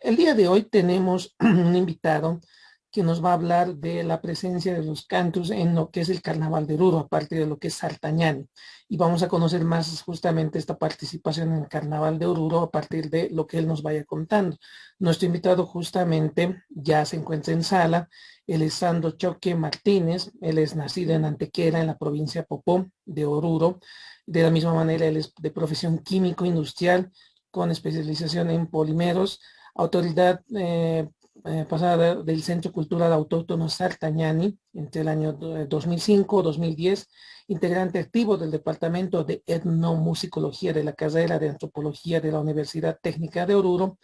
El día de hoy tenemos un invitado que nos va a hablar de la presencia de los cantos en lo que es el Carnaval de Oruro, aparte de lo que es Sartañani. Y vamos a conocer más justamente esta participación en el Carnaval de Oruro a partir de lo que él nos vaya contando. Nuestro invitado justamente ya se encuentra en sala. Él es Sandro Choque Martínez. Él es nacido en Antequera, en la provincia Popó de Oruro. De la misma manera, él es de profesión químico industrial con especialización en polímeros, autoridad pasada del Centro Cultural Autóctono Sartañani entre el año 2005-2010, integrante activo del Departamento de Etnomusicología de la carrera de Antropología de la Universidad Técnica de Oruro,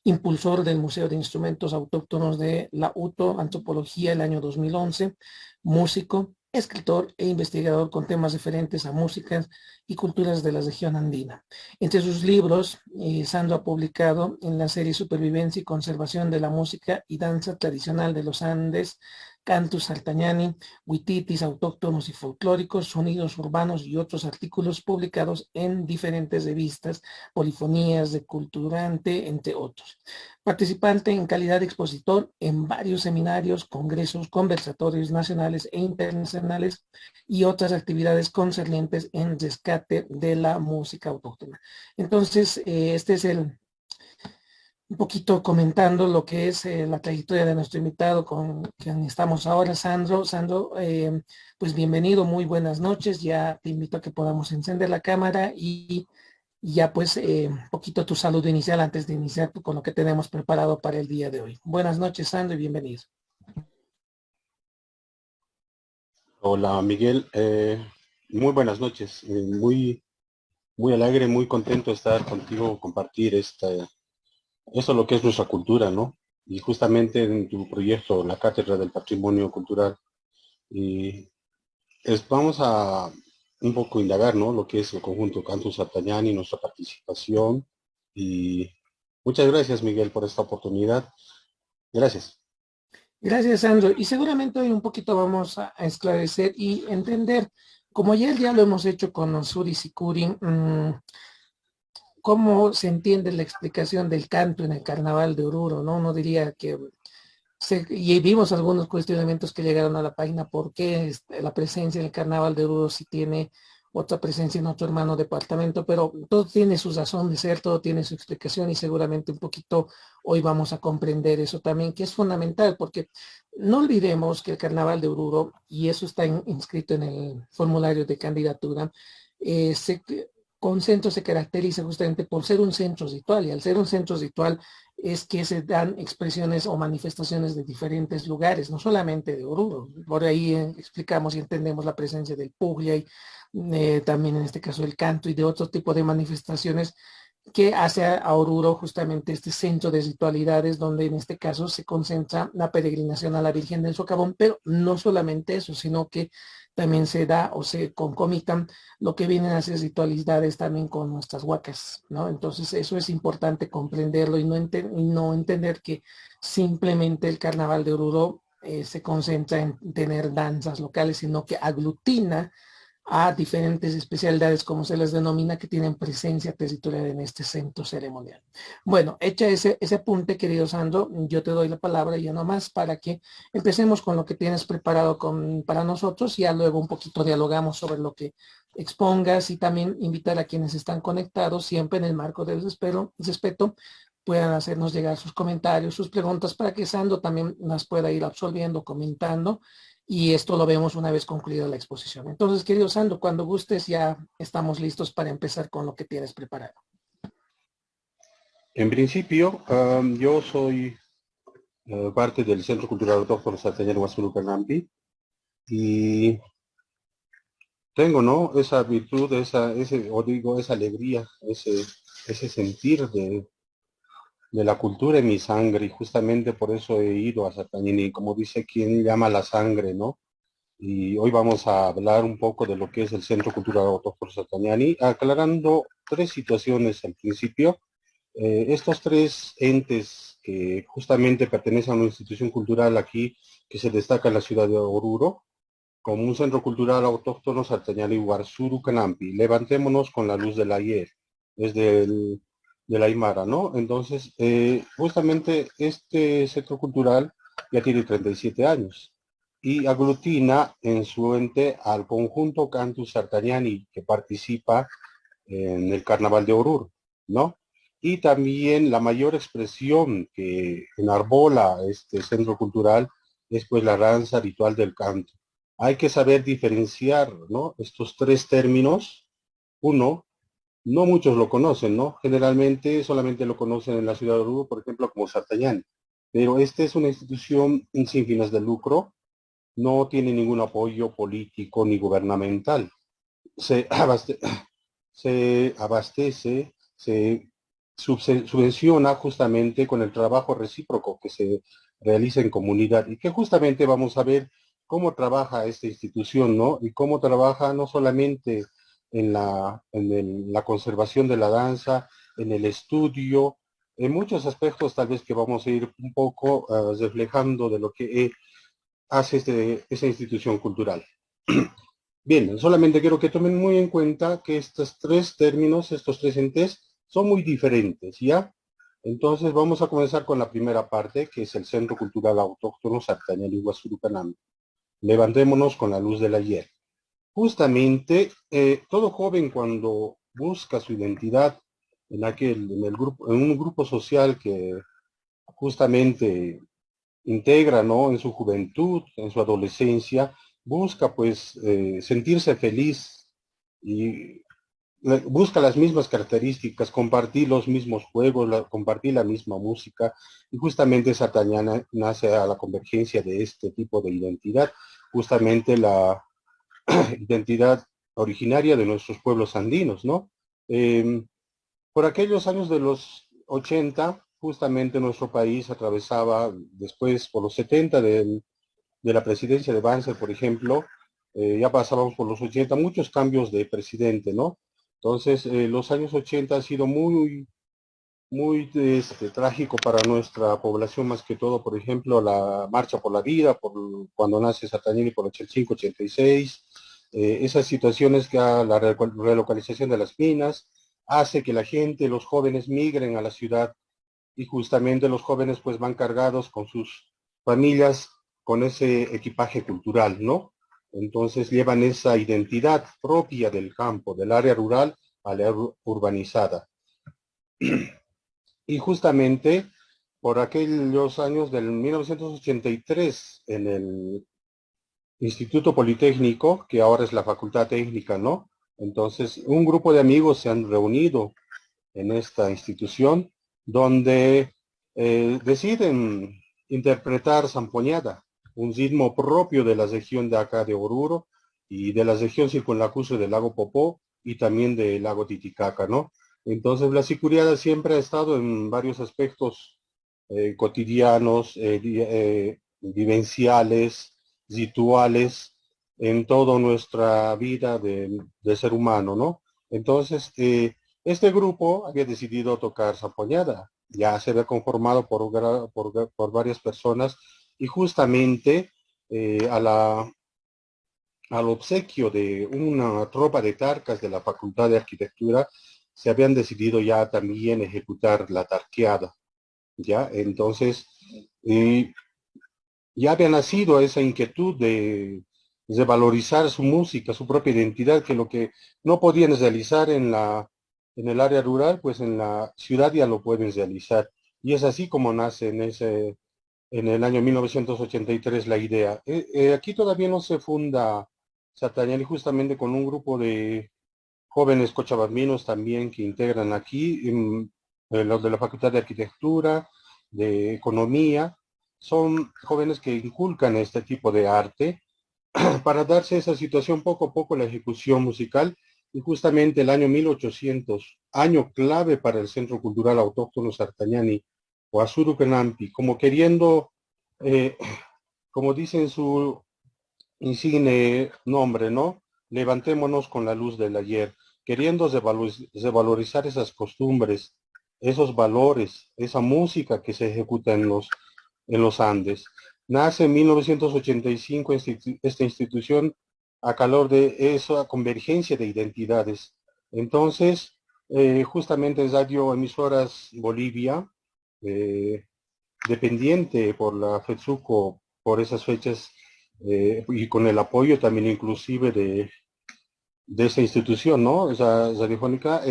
impulsor del Museo de Instrumentos Autóctonos de la UTO Antropología el año 2011, músico, escritor e investigador con temas referentes a músicas y culturas de la región andina. Entre sus libros, Sandro ha publicado en la serie Supervivencia y Conservación de la Música y Danza Tradicional de los Andes, Cantus Sartañani, Huititis autóctonos y folclóricos, sonidos urbanos y otros artículos publicados en diferentes revistas, polifonías de Culturante, entre otros. Participante en calidad de expositor en varios seminarios, congresos, conversatorios nacionales e internacionales y otras actividades concernientes en rescate de la música autóctona. Entonces, este es un poquito comentando lo que es la trayectoria de nuestro invitado con quien estamos ahora, Sandro. Sandro, pues bienvenido, muy buenas noches. Ya te invito a que podamos encender la cámara y ya pues un poquito tu saludo inicial antes de iniciar con lo que tenemos preparado para el día de hoy. Buenas noches, Sandro, y bienvenido. Hola Miguel, muy buenas noches, muy alegre, muy contento de estar contigo, compartir eso lo que es nuestra cultura, ¿no? Y justamente en tu proyecto, la Cátedra del Patrimonio Cultural, y vamos a un poco indagar, ¿no? Lo que es el conjunto Cantus Sartañani, nuestra participación, y muchas gracias Miguel por esta oportunidad. Gracias. Gracias, Sandro. Y seguramente hoy un poquito vamos a esclarecer y entender, como ayer ya lo hemos hecho con Suri Sikuri, cómo se entiende la explicación del canto en el Carnaval de Oruro, ¿no? Uno diría que y vimos algunos cuestionamientos que llegaron a la página, ¿por qué la presencia en el Carnaval de Oruro si tiene otra presencia en otro hermano departamento? Pero todo tiene su razón de ser, todo tiene su explicación y seguramente un poquito hoy vamos a comprender eso también, que es fundamental, porque no olvidemos que el Carnaval de Oruro, y eso está inscrito en el formulario de candidatura, se concentro se caracteriza justamente por ser un centro ritual, y al ser un centro ritual es que se dan expresiones o manifestaciones de diferentes lugares, no solamente de Oruro. Por ahí explicamos y entendemos la presencia del Puglia y también en este caso el canto y de otro tipo de manifestaciones que hace a Oruro justamente este centro de ritualidades donde en este caso se concentra la peregrinación a la Virgen del Socavón, pero no solamente eso, sino que también se da o se concomitan lo que vienen a ser ritualidades también con nuestras huacas, ¿no? Entonces eso es importante comprenderlo y no entender que simplemente el Carnaval de Oruro se concentra en tener danzas locales, sino que aglutina a diferentes especialidades, como se les denomina, que tienen presencia territorial en este centro ceremonial. Bueno, hecha ese apunte, querido Sandro, yo te doy la palabra ya nomás para que empecemos con lo que tienes preparado para nosotros y ya luego un poquito dialogamos sobre lo que expongas y también invitar a quienes están conectados, siempre en el marco del respeto, puedan hacernos llegar sus comentarios, sus preguntas, para que Sandro también las pueda ir absolviendo, comentando, y esto lo vemos una vez concluida la exposición. Entonces, querido Sandro, cuando gustes ya estamos listos para empezar con lo que tienes preparado. En principio, yo soy parte del Centro Cultural Autóctono Sartañani Huasulu Canampi y tengo, ¿no? Esa virtud, esa alegría, ese sentir de la cultura en mi sangre, y justamente por eso he ido a Sartañani, como dice quien llama la sangre, ¿no? Y hoy vamos a hablar un poco de lo que es el Centro Cultural Autóctono Sartañani, aclarando tres situaciones al principio. Estos tres entes que justamente pertenecen a una institución cultural aquí que se destaca en la ciudad de Oruro, como un centro cultural autóctono Sartañani Huarzuru Canampi. Levantémonos con la luz del ayer. Desde el de la Aymara, ¿no? Entonces, justamente este centro cultural ya tiene 37 años y aglutina en su ente al conjunto Cantus Sartagnani que participa en el Carnaval de Oruro, ¿no? Y también la mayor expresión que enarbola este centro cultural es pues la danza ritual del canto. Hay que saber diferenciar, ¿no? Estos tres términos. Uno, no muchos lo conocen, ¿no? Generalmente solamente lo conocen en la ciudad de Oruro, por ejemplo, como Sartañán. Pero esta es una institución sin fines de lucro, no tiene ningún apoyo político ni gubernamental. Se, abaste se abastece, se subvenciona justamente con el trabajo recíproco que se realiza en comunidad y que justamente vamos a ver cómo trabaja esta institución, ¿no? Y cómo trabaja no solamente en la conservación de la danza, en el estudio, en muchos aspectos tal vez que vamos a ir un poco reflejando de lo que hace esta institución cultural. Bien, solamente quiero que tomen muy en cuenta que estos tres términos, estos tres entes, son muy diferentes, ¿ya? Entonces vamos a comenzar con la primera parte, que es el Centro Cultural Autóctono Sartañal y Huazurucanam. Levantémonos con la luz del ayer. Justamente, todo joven cuando busca su identidad en un grupo social que justamente integra, ¿no? En su juventud, en su adolescencia, busca pues sentirse feliz y busca las mismas características, compartir los mismos juegos, compartir la misma música, y justamente Sartañana nace a la convergencia de este tipo de identidad, justamente la identidad originaria de nuestros pueblos andinos, ¿no? Eh, por aquellos años de los 80, justamente nuestro país atravesaba, después por los 70 de la presidencia de Banzer, por ejemplo, ya pasábamos por los 80, muchos cambios de presidente, ¿no? Entonces, los años 80 ha sido muy trágico para nuestra población, más que todo, por ejemplo, la Marcha por la Vida, cuando nace Sartagnini por 85, 86, esas situaciones que la relocalización de las minas hace que la gente, los jóvenes migren a la ciudad y justamente los jóvenes pues van cargados con sus familias, con ese equipaje cultural, ¿no? Entonces llevan esa identidad propia del campo, del área rural a la urbanizada. Y justamente por aquellos años del 1983, en el Instituto Politécnico, que ahora es la Facultad Técnica, ¿no? Entonces, un grupo de amigos se han reunido en esta institución donde deciden interpretar zampoñada, un ritmo propio de la región de acá de Oruro y de la región circunlacustre del lago Popó y también del lago Titicaca, ¿no? Entonces la sicuriada siempre ha estado en varios aspectos cotidianos, vivenciales, rituales, en toda nuestra vida de ser humano, ¿no? Entonces, este grupo había decidido tocar zampoñada, ya se había conformado por varias personas y justamente al obsequio de una tropa de tarcas de la Facultad de Arquitectura se habían decidido ya también ejecutar la tarqueada, ¿ya? Entonces, eh, ya había nacido esa inquietud de valorizar su música, su propia identidad, que lo que no podían realizar en el área rural, pues en la ciudad ya lo pueden realizar. Y es así como nace en el año 1983 la idea. Aquí todavía no se funda Sartagnani justamente con un grupo de jóvenes cochabambinos también que integran aquí, los de la Facultad de Arquitectura, de Economía, son jóvenes que inculcan este tipo de arte para darse esa situación poco a poco la ejecución musical y justamente el año 1800, año clave para el Centro Cultural Autóctono Sartagnani o Azurucanampi, como queriendo, eh, como dice en su insigne nombre, ¿no? Levantémonos con la luz del ayer, queriendo revalorizar esas costumbres, esos valores, esa música que se ejecuta en los Andes. Nace en 1985 esta institución a calor de esa convergencia de identidades. Entonces, justamente es Radio Emisoras Bolivia, eh, dependiente por la FETSUCO por esas fechas, y con el apoyo también inclusive de esa institución, ¿no? Esa radiofónica,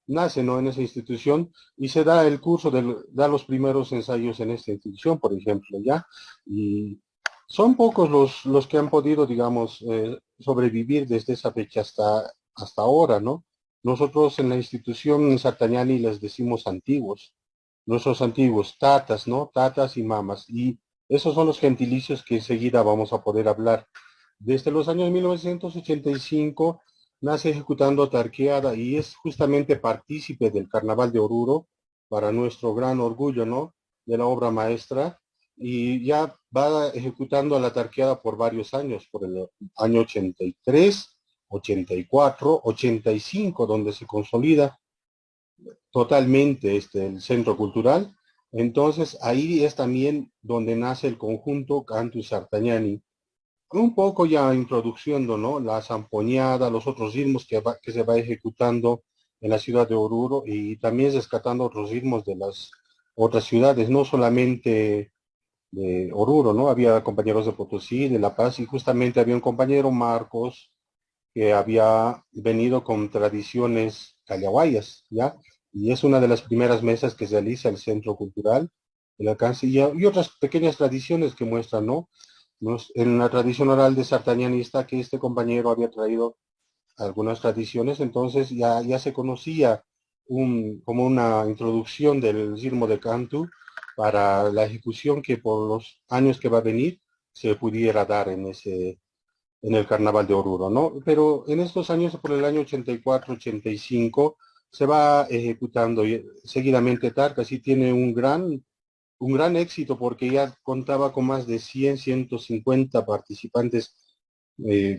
nace, ¿no? En esa institución y se da el curso, da los primeros ensayos en esta institución, por ejemplo, ¿ya? Y son pocos los que han podido, digamos, sobrevivir desde esa fecha hasta ahora, ¿no? Nosotros en la institución Sartañani les decimos antiguos, nuestros antiguos, tatas, ¿no? Tatas y mamas. Y esos son los gentilicios que enseguida vamos a poder hablar. Desde los años 1985 nace ejecutando Tarqueada y es justamente partícipe del Carnaval de Oruro, para nuestro gran orgullo, ¿no? De la obra maestra, y ya va ejecutando a la Tarqueada por varios años, por el año 83, 84, 85, donde se consolida totalmente el centro cultural. Entonces ahí es también donde nace el conjunto Cantus Sartagnani, un poco ya introduciendo, ¿no? La zampoñada, los otros ritmos que se va ejecutando en la ciudad de Oruro y también rescatando otros ritmos de las otras ciudades, no solamente de Oruro, ¿no? Había compañeros de Potosí, de La Paz, y justamente había un compañero, Marcos, que había venido con tradiciones callahuayas, ¿ya? Y es una de las primeras mesas que realiza el Centro Cultural, el alcance, y otras pequeñas tradiciones que muestran, ¿no? En la tradición oral de Sartañanista, que este compañero había traído algunas tradiciones, entonces ya se conocía como una introducción del ritmo de canto para la ejecución que por los años que va a venir se pudiera dar en el Carnaval de Oruro, ¿no? Pero en estos años, por el año 84, 85, se va ejecutando seguidamente Tarcas y tiene un gran éxito porque ya contaba con más de 100, 150 participantes,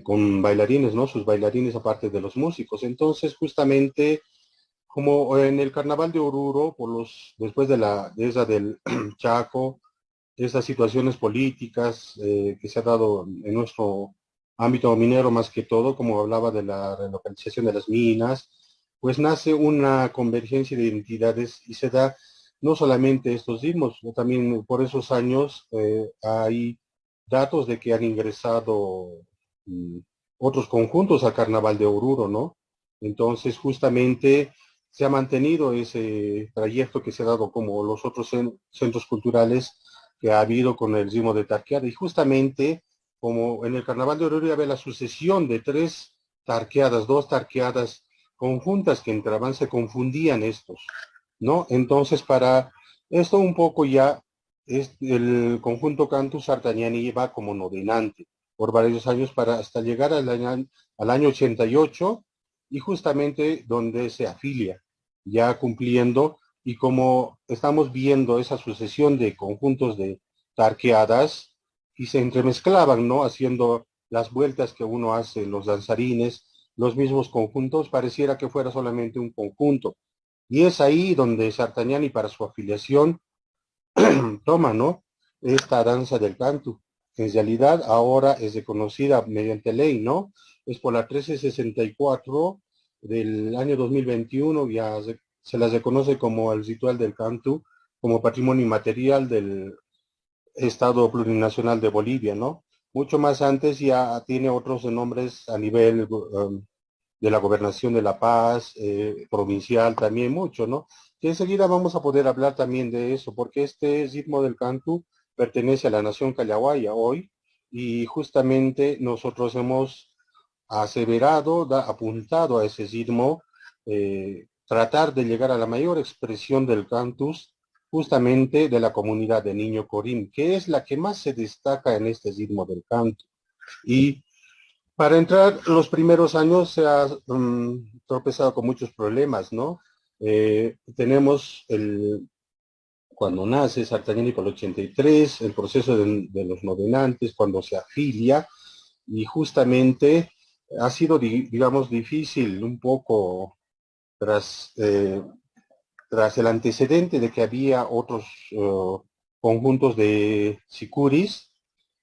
con bailarines, ¿no? Sus bailarines aparte de los músicos. Entonces, justamente, como en el Carnaval de Oruro, después de esa del Chaco, esas situaciones políticas, que se ha dado en nuestro ámbito minero más que todo, como hablaba de la relocalización de las minas, pues nace una convergencia de identidades y se da no solamente estos ritmos, también por esos años, hay datos de que han ingresado, mm, otros conjuntos al Carnaval de Oruro, ¿no? Entonces, justamente se ha mantenido ese trayecto que se ha dado como los otros centros culturales que ha habido con el ritmo de tarqueada. Y justamente, como en el Carnaval de Oruro había la sucesión de tres tarqueadas, dos tarqueadas conjuntas que entraban, se confundían estos, ¿no? Entonces, para esto un poco ya, el conjunto Cantus Sartagnani va como nominante por varios años para hasta llegar al año 88 y justamente donde se afilia, ya cumpliendo, y como estamos viendo esa sucesión de conjuntos de tarqueadas y se entremezclaban, ¿no? Haciendo las vueltas que uno hace, los danzarines, los mismos conjuntos, pareciera que fuera solamente un conjunto. Y es ahí donde Sartagnani, para su afiliación, toma, ¿no? Esta danza del canto. En realidad ahora es reconocida mediante ley, ¿no? Es por la 1364 del año 2021, ya se la reconoce como el ritual del canto, como patrimonio inmaterial del Estado Plurinacional de Bolivia, ¿no? Mucho más antes ya tiene otros nombres a nivel, de la Gobernación de La Paz, provincial también mucho, ¿no? Que enseguida vamos a poder hablar también de eso, porque este ritmo del canto pertenece a la nación callahuaya hoy, y justamente nosotros hemos aseverado, apuntado a ese ritmo, tratar de llegar a la mayor expresión del cantus, justamente de la comunidad de Niño Corín, que es la que más se destaca en este ritmo del canto. Y para entrar los primeros años se ha, tropezado con muchos problemas, ¿no? Tenemos cuando nace Sartagnini por el 83, el proceso de los novenantes, cuando se afilia, y justamente ha sido, digamos, difícil un poco tras, tras el antecedente de que había otros, conjuntos de sicuris,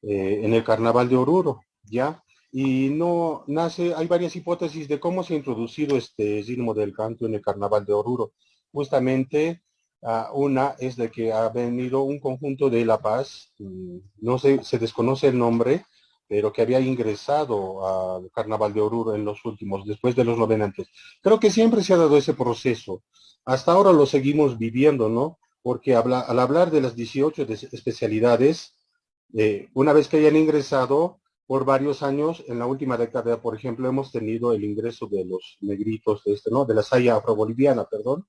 en el Carnaval de Oruro, ¿ya? y no nace, hay varias hipótesis de cómo se ha introducido este ritmo del canto en el Carnaval de Oruro. Justamente, una es de que ha venido un conjunto de La Paz, no sé, se desconoce el nombre, pero que había ingresado al Carnaval de Oruro en los últimos, después de los novenantes. Creo que siempre se ha dado ese proceso. Hasta ahora lo seguimos viviendo, ¿no? Porque al hablar de las 18 especialidades, una vez que hayan ingresado por varios años, en la última década, por ejemplo, hemos tenido el ingreso de los negritos de ¿no? De la saya afroboliviana, perdón,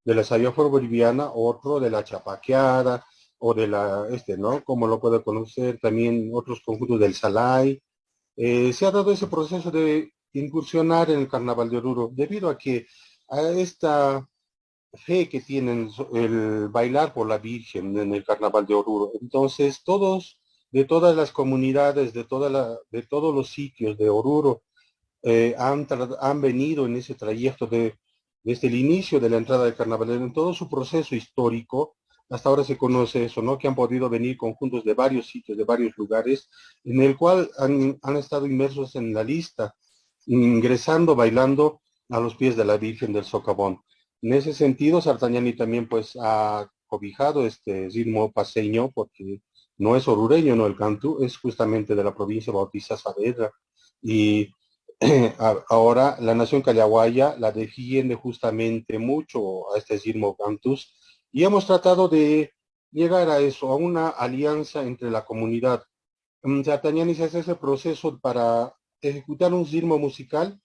de la saya afroboliviana, otro de la chapaqueada, o de la, ¿no? Como lo puede conocer, también otros conjuntos del Salay. Se ha dado ese proceso de incursionar en el Carnaval de Oruro, debido a que a esta fe que tienen el bailar por la Virgen en el Carnaval de Oruro. Entonces, todos, de todas las comunidades, de todos los sitios de Oruro, han venido en ese trayecto desde el inicio de la entrada del carnaval, en todo su proceso histórico, hasta ahora se conoce eso, ¿no? Que han podido venir conjuntos de varios sitios, de varios lugares, en el cual han estado inmersos en la lista, ingresando, bailando a los pies de la Virgen del Socavón. En ese sentido, Sartañani también pues ha cobijado este ritmo paseño, porque no es orureño, no el canto, es justamente de la provincia Bautista Saavedra. Y ahora la nación callahuaya la defiende justamente mucho a este ritmo cantus, y hemos tratado de llegar a eso, a una alianza entre la comunidad. Sartañani se hace ese proceso para ejecutar un ritmo musical,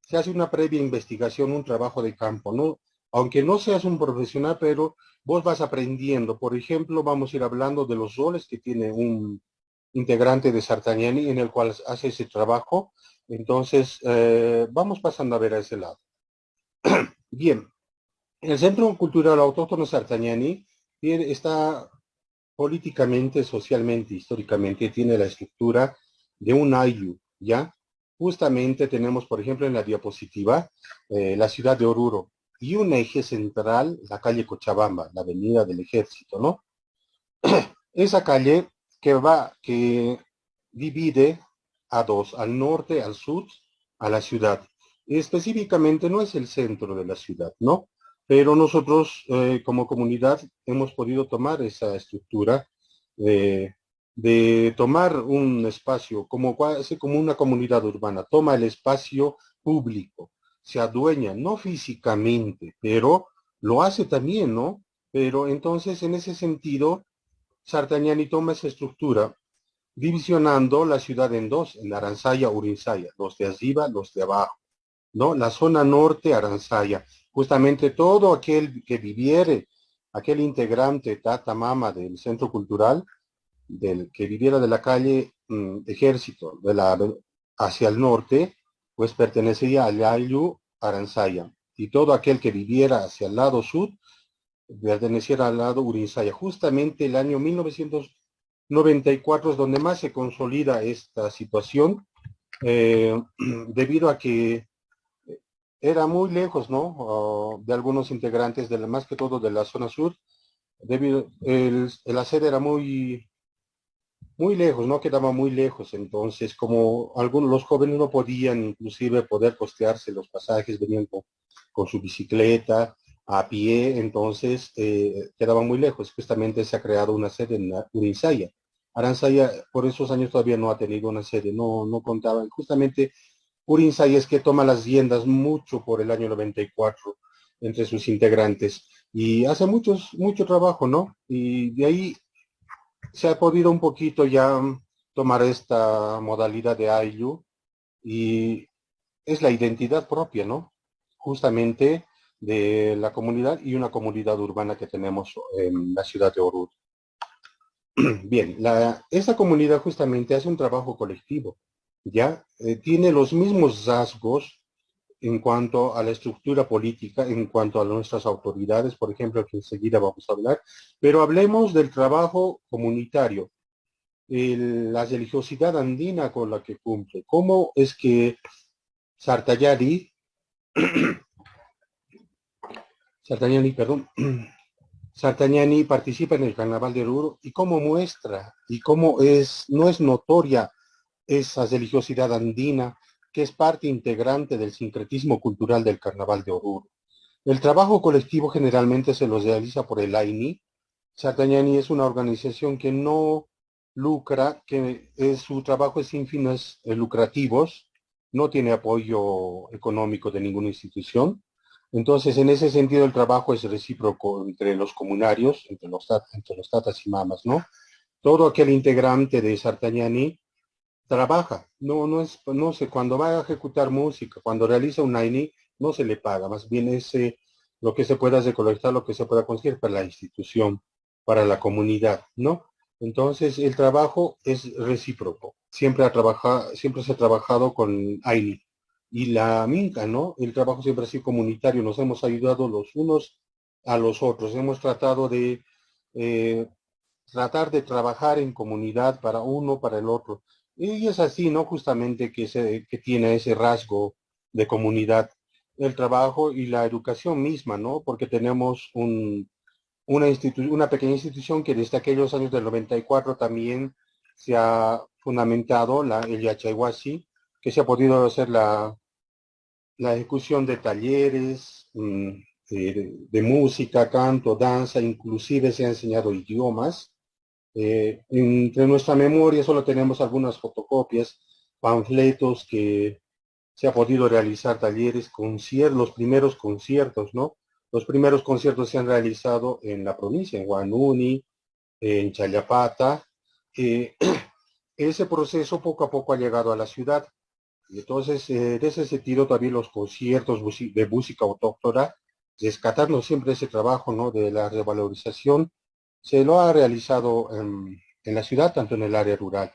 se hace una previa investigación, un trabajo de campo, ¿no? Aunque no seas un profesional, pero vos vas aprendiendo. Por ejemplo, vamos a ir hablando de los roles que tiene un integrante de Sartañani en el cual hace ese trabajo. Entonces, vamos pasando a ver a ese lado. Bien, el Centro Cultural Autóctono Sartañani está políticamente, socialmente, históricamente, tiene la estructura de un ayllu, ¿ya? Justamente tenemos, por ejemplo, en la diapositiva, la ciudad de Oruro, y un eje central, la calle Cochabamba, la avenida del Ejército, ¿no? Esa calle que divide a dos, al norte, al sur, a la ciudad. Específicamente no es el centro de la ciudad, ¿no? Pero nosotros como comunidad hemos podido tomar esa estructura de, de tomar un espacio como, como una comunidad urbana, toma el espacio público, se adueña, no físicamente, pero lo hace también, ¿no? Pero entonces en ese sentido Sartañani toma esa estructura, divisionando la ciudad en dos, en Aranzaya, Urinsaya, los de arriba, los de abajo, ¿no? La zona norte, Aranzaya, justamente todo aquel que viviere, aquel integrante, tata, mama del centro cultural, del que viviera de la calle Ejército, hacia el norte, pues pertenecería al Yayu Aranzaya. Y todo aquel que viviera hacia el lado sur, perteneciera al lado Urinsaya. Justamente el año 1994 es donde más se consolida esta situación, debido a que era muy lejos, ¿no? De algunos integrantes, más que todo de la zona sur, debido, la sede era muy lejos, ¿no? Quedaba muy lejos, entonces como algunos, los jóvenes no podían inclusive poder costearse los pasajes, venían con su bicicleta, a pie, entonces quedaba muy lejos. Justamente se ha creado una sede en Urinsaya. Aranzaya por esos años todavía no ha tenido una sede, no contaban. Justamente Urinsaya es que toma las riendas mucho por el año 94 entre sus integrantes y hace mucho trabajo, ¿no? Y de ahí se ha podido un poquito ya tomar esta modalidad de ayllu, y es la identidad propia, ¿no? Justamente de la comunidad y una comunidad urbana que tenemos en la ciudad de Oruro. Bien, esta comunidad justamente hace un trabajo colectivo, ¿ya? Tiene los mismos rasgos en cuanto a la estructura política, en cuanto a nuestras autoridades, por ejemplo, que enseguida vamos a hablar, pero hablemos del trabajo comunitario, la religiosidad andina con la que cumple. ¿Cómo es que Sartayani, Sartañani, perdón, Sartañani participa en el Carnaval de Oruro y cómo muestra y cómo no es notoria esa religiosidad andina que es parte integrante del sincretismo cultural del Carnaval de Oruro. El trabajo colectivo generalmente se lo realiza por el AINI. Sartañani es una organización que no lucra, su trabajo es sin fines lucrativos, no tiene apoyo económico de ninguna institución. Entonces, en ese sentido, el trabajo es recíproco entre los comunarios, entre los tatas y mamas, ¿no? Todo aquel integrante de Sartañani trabaja, no sé, cuando va a ejecutar música, cuando realiza un AINI, no se le paga, más bien es lo que se pueda recolectar, lo que se pueda conseguir para la institución, para la comunidad, ¿no? Entonces, el trabajo es recíproco, siempre se ha trabajado con AINI. Y la Minca, ¿no? El trabajo siempre ha sido comunitario, nos hemos ayudado los unos a los otros, hemos tratado de eh, trabajar en comunidad para uno, para el otro. Y es así, ¿no? Justamente que tiene ese rasgo de comunidad, el trabajo y la educación misma, ¿no? Porque tenemos una pequeña institución que desde aquellos años del 94 también se ha fundamentado, el Yachaywasi, que se ha podido hacer la ejecución de talleres, de música, canto, danza, inclusive se ha enseñado idiomas. Entre nuestra memoria solo tenemos algunas fotocopias, panfletos que se ha podido realizar talleres, conciertos, los primeros conciertos, ¿no? Los primeros conciertos se han realizado en la provincia, en Huanuni, en Chayapata. Eh, ese proceso poco a poco ha llegado a la ciudad. Y entonces, de ese sentido, también los conciertos de música autóctona, rescatando siempre ese trabajo, ¿no? De la revalorización, se lo ha realizado en la ciudad, tanto en el área rural.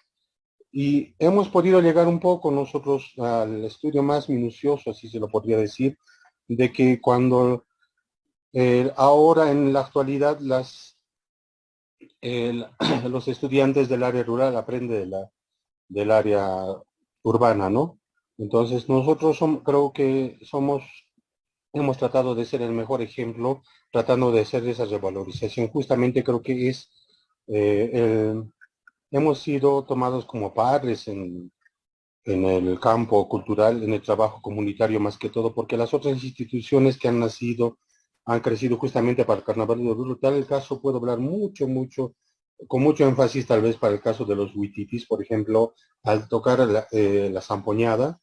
Y hemos podido llegar un poco nosotros al estudio más minucioso, así se lo podría decir, de que cuando ahora en la actualidad el- los estudiantes del área rural aprenden del área urbana, ¿no? Entonces nosotros creo que hemos tratado de ser el mejor ejemplo, tratando de hacer esa revalorización. Justamente creo que eh, el- hemos sido tomados como padres en el campo cultural, en el trabajo comunitario más que todo, porque las otras instituciones que han nacido han crecido justamente para el Carnaval de Oruro. Tal el caso, puedo hablar con mucho énfasis tal vez para el caso de los huititis, por ejemplo, al tocar la zampoñada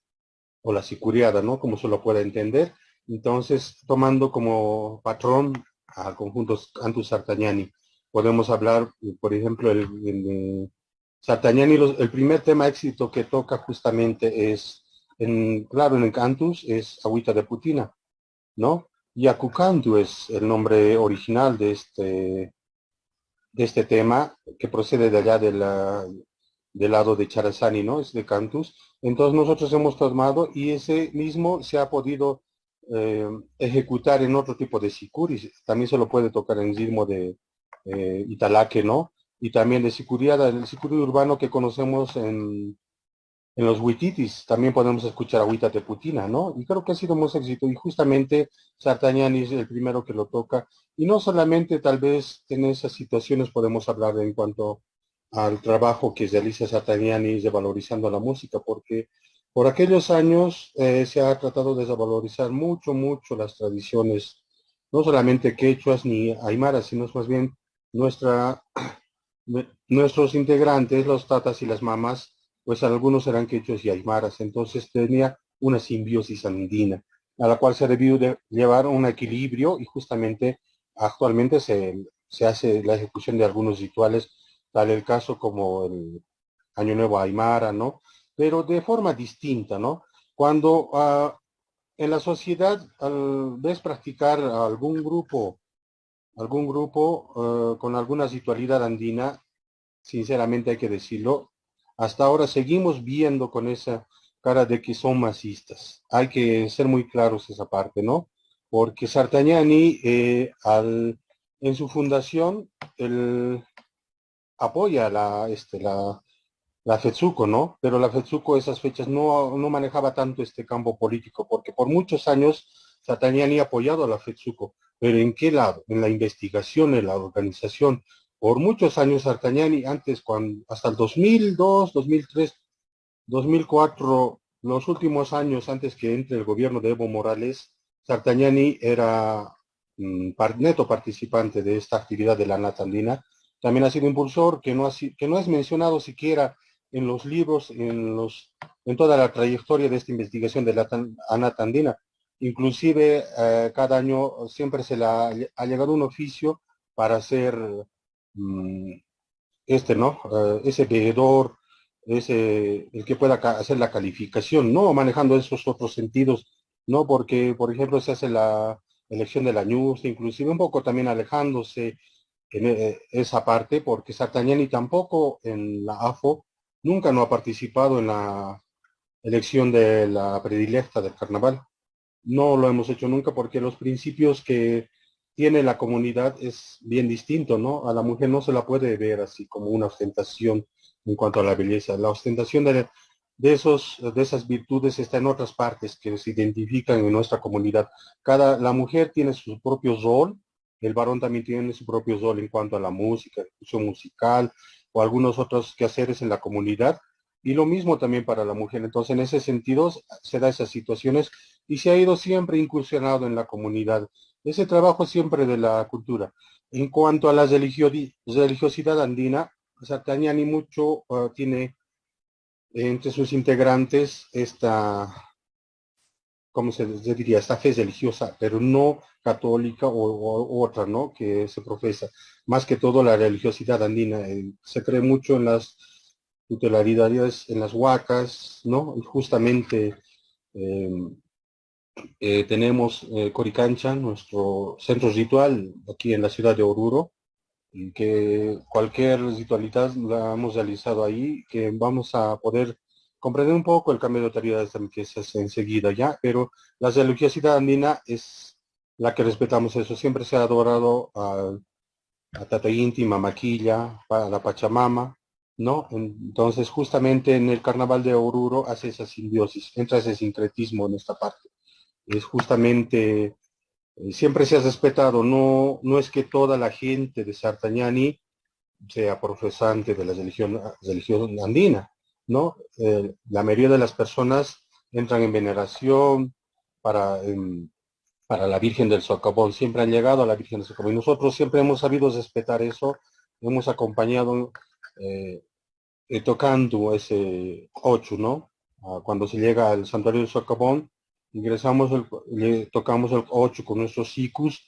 o la sicuriada, ¿no? Como se lo pueda entender. Entonces, tomando como patrón al conjunto Cantus Sartagnani, podemos hablar, por ejemplo, Sartagnani, el primer tema éxito que toca justamente es, claro, en el Cantus es Agüita de Putina, ¿no? Yacucantu es el nombre original de este tema, que procede de allá del lado de Charazani, ¿no? Es de Cantus. Entonces nosotros hemos tomado y ese mismo se ha podido eh, ejecutar en otro tipo de sicuris. También se lo puede tocar en ritmo de Italaque, ¿no? Y también de sicuriada, el sicuri urbano que conocemos en los huititis. También podemos escuchar agüita de putina, ¿no? Y creo que ha sido muy éxito. Y justamente Sartañani es el primero que lo toca. Y no solamente tal vez en esas situaciones podemos hablar en cuanto al trabajo que realiza Sartagnani de valorizando la música, porque por aquellos años se ha tratado de desvalorizar mucho las tradiciones, no solamente quechuas ni aymaras, sino más bien nuestra, nuestros integrantes, los tatas y las mamás, pues algunos eran quechuas y aymaras, entonces tenía una simbiosis andina, a la cual se debió de llevar un equilibrio y justamente actualmente se hace la ejecución de algunos rituales, tal el caso como el Año Nuevo Aymara, ¿no? Pero de forma distinta, ¿no? Cuando en la sociedad ves practicar algún grupo con alguna ritualidad andina, sinceramente hay que decirlo, hasta ahora seguimos viendo con esa cara de que son masistas. Hay que ser muy claros esa parte, ¿no? Porque Sartagnani, en su fundación, él apoya la FETSUCO, ¿no? Pero la FETSUCO esas fechas no manejaba tanto este campo político, porque por muchos años Sataniani ha apoyado a la FETSUCO, pero ¿en qué lado? En la investigación, en la organización. Por muchos años Sartagnani, antes, hasta el 2002, 2003, 2004, los últimos años antes que entre el gobierno de Evo Morales, Sartagnani era neto participante de esta actividad de la nata andina. También ha sido impulsor que no es mencionado siquiera en los libros, en toda la trayectoria de esta investigación de la nata andina. Inclusive cada año siempre se le ha llegado un oficio para hacer mm, ¿no? Ese veedor, el que pueda hacer la calificación, no manejando esos otros sentidos, no porque, por ejemplo, se hace la elección de la ñusta, inclusive un poco también alejándose en esa parte, porque Sartagnani tampoco en la AFO nunca no ha participado en la elección de la predilecta del carnaval. No lo hemos hecho nunca porque los principios que tiene la comunidad es bien distinto, ¿no? A la mujer no se la puede ver así como una ostentación en cuanto a la belleza. La ostentación de esas virtudes está en otras partes que se identifican en nuestra comunidad. La mujer tiene su propio rol, el varón también tiene su propio rol en cuanto a la música, ejecución musical o algunos otros quehaceres en la comunidad. Y lo mismo también para la mujer. Entonces, en ese sentido, se da esas situaciones y se ha ido siempre incursionado en la comunidad. Ese trabajo siempre de la cultura. En cuanto a la religiosidad andina, Sartagnani mucho tiene entre sus integrantes esta, ¿cómo se diría? Esta fe religiosa, pero no católica o otra, ¿no? Que se profesa. Más que todo la religiosidad andina. Se cree mucho en las tutelaridades, en las huacas, ¿no? Y justamente eh, tenemos Coricancha, nuestro centro ritual aquí en la ciudad de Oruro, y que cualquier ritualidad la hemos realizado ahí, que vamos a poder comprender un poco el cambio de autoridades también que se hace enseguida ya, pero la religiosidad andina es la que respetamos eso, siempre se ha adorado a Tata Inti, Mamaquilla, a la Pachamama, ¿no? Entonces justamente en el carnaval de Oruro hace esa simbiosis, entra ese sincretismo en esta parte es justamente, siempre se ha respetado, no es que toda la gente de Sartagnani sea profesante de la religión andina, ¿no? La mayoría de las personas entran en veneración para, para la Virgen del Socavón, siempre han llegado a la Virgen del Socavón y nosotros siempre hemos sabido respetar eso, hemos acompañado eh, tocando ese 8, ¿no? Cuando se llega al santuario del Socavón, le tocamos el 8 con nuestros sikus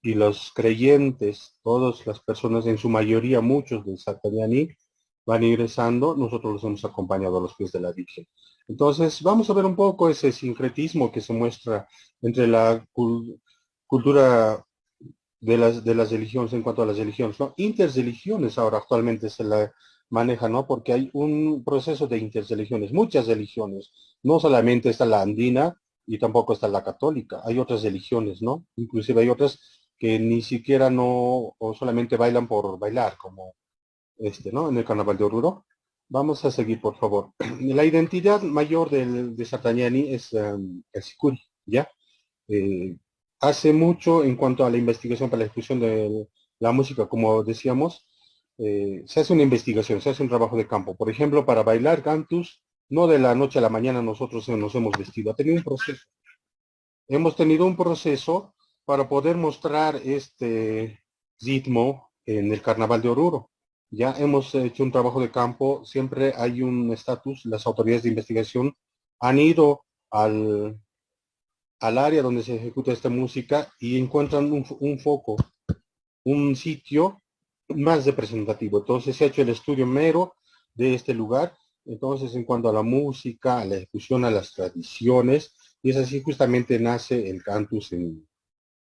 y los creyentes, todas las personas, en su mayoría, muchos de Sartagnani, van ingresando, nosotros los hemos acompañado a los pies de la Virgen. Entonces, vamos a ver un poco ese sincretismo que se muestra entre la cultura de las religiones en cuanto a las religiones, ¿no? Interreligiones ahora actualmente se la maneja, ¿no? Porque hay un proceso de interreligiones, muchas religiones, no solamente está la andina y tampoco está la católica, hay otras religiones, ¿no? Inclusive hay otras que ni siquiera no, o solamente bailan por bailar, como ¿no? En el carnaval de Oruro. Vamos a seguir, por favor. La identidad mayor de Sartagnani es el sicuri, ¿ya? eh, hace mucho en cuanto a la investigación para la ejecución de la música, como decíamos, se hace una investigación, se hace un trabajo de campo. Por ejemplo, para bailar cantus, no de la noche a la mañana nosotros nos hemos vestido, ha tenido un proceso. Hemos tenido un proceso para poder mostrar este ritmo en el Carnaval de Oruro. Ya hemos hecho un trabajo de campo, siempre hay un estatus, las autoridades de investigación han ido al área donde se ejecuta esta música y encuentran un foco, un sitio más representativo. Entonces se ha hecho el estudio mero de este lugar. Entonces en cuanto a la música, a la ejecución, a las tradiciones, y es así justamente nace el cantus en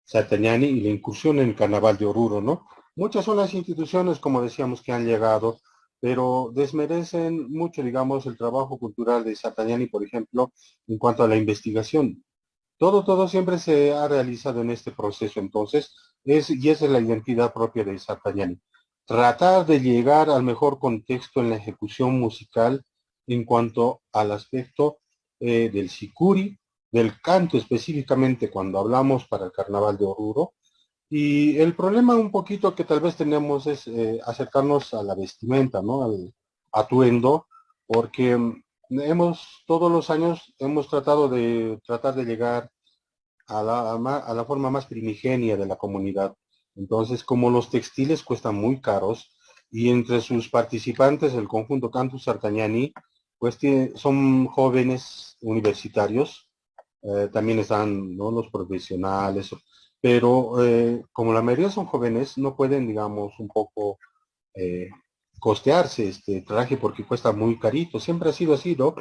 Sartagnani y la incursión en el carnaval de Oruro, ¿no? Muchas son las instituciones, como decíamos, que han llegado, pero desmerecen mucho, digamos, el trabajo cultural de Sartagnani, por ejemplo, en cuanto a la investigación. Todo siempre se ha realizado en este proceso, entonces, y esa es la identidad propia de Sartagnani. Tratar de llegar al mejor contexto en la ejecución musical en cuanto al aspecto del sicuri, del canto específicamente cuando hablamos para el Carnaval de Oruro. Y el problema un poquito que tal vez tenemos es acercarnos a la vestimenta, ¿no? Al atuendo, porque todos los años hemos tratar de llegar a la forma más primigenia de la comunidad. Entonces, como los textiles cuestan muy caros, y entre sus participantes, el conjunto Cantus Sartagnani, pues son jóvenes universitarios, también están, ¿no?, los profesionales, pero como la mayoría son jóvenes, no pueden, digamos, un poco eh, costearse este traje porque cuesta muy carito. Siempre ha sido así, ¿no?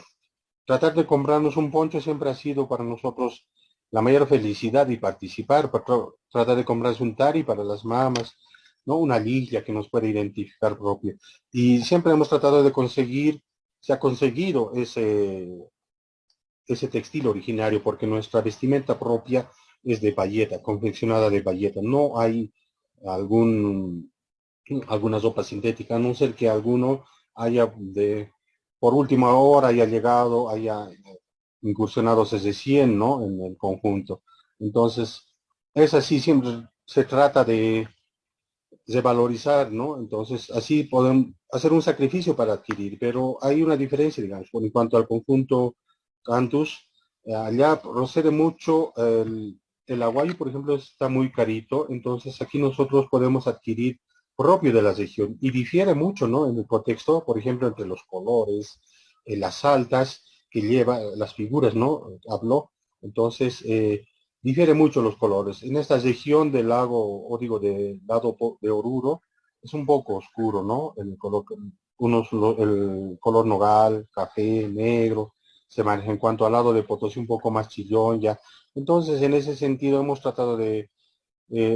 Tratar de comprarnos un poncho siempre ha sido para nosotros la mayor felicidad y participar, tratar de comprarse un tari para las mamás, ¿no? Una lilla que nos puede identificar propio. Y siempre hemos tratado de conseguir, se ha conseguido ese textil originario, porque nuestra vestimenta propia es de bayeta, confeccionada de bayeta. No hay algún, alguna ropa sintética, a no ser que alguno haya por última hora haya llegado, haya incursionado desde 100, ¿no?, en el conjunto. Entonces, es así, siempre se trata de valorizar, ¿no? Entonces, así podemos hacer un sacrificio para adquirir, pero hay una diferencia, digamos, en cuanto al conjunto Cantus. Allá procede mucho el aguayo, por ejemplo, está muy carito, entonces aquí nosotros podemos adquirir propio de la región y difiere mucho, ¿no?, en el contexto, por ejemplo, entre los colores, las altas que lleva, las figuras, ¿no? Habló. Entonces, difiere mucho los colores. En esta región del lago, o digo, del lado de Oruro, es un poco oscuro, ¿no? El color nogal, café, negro, se maneja. En cuanto al lado de Potosí, un poco más chillón ya. Entonces, en ese sentido, hemos tratado de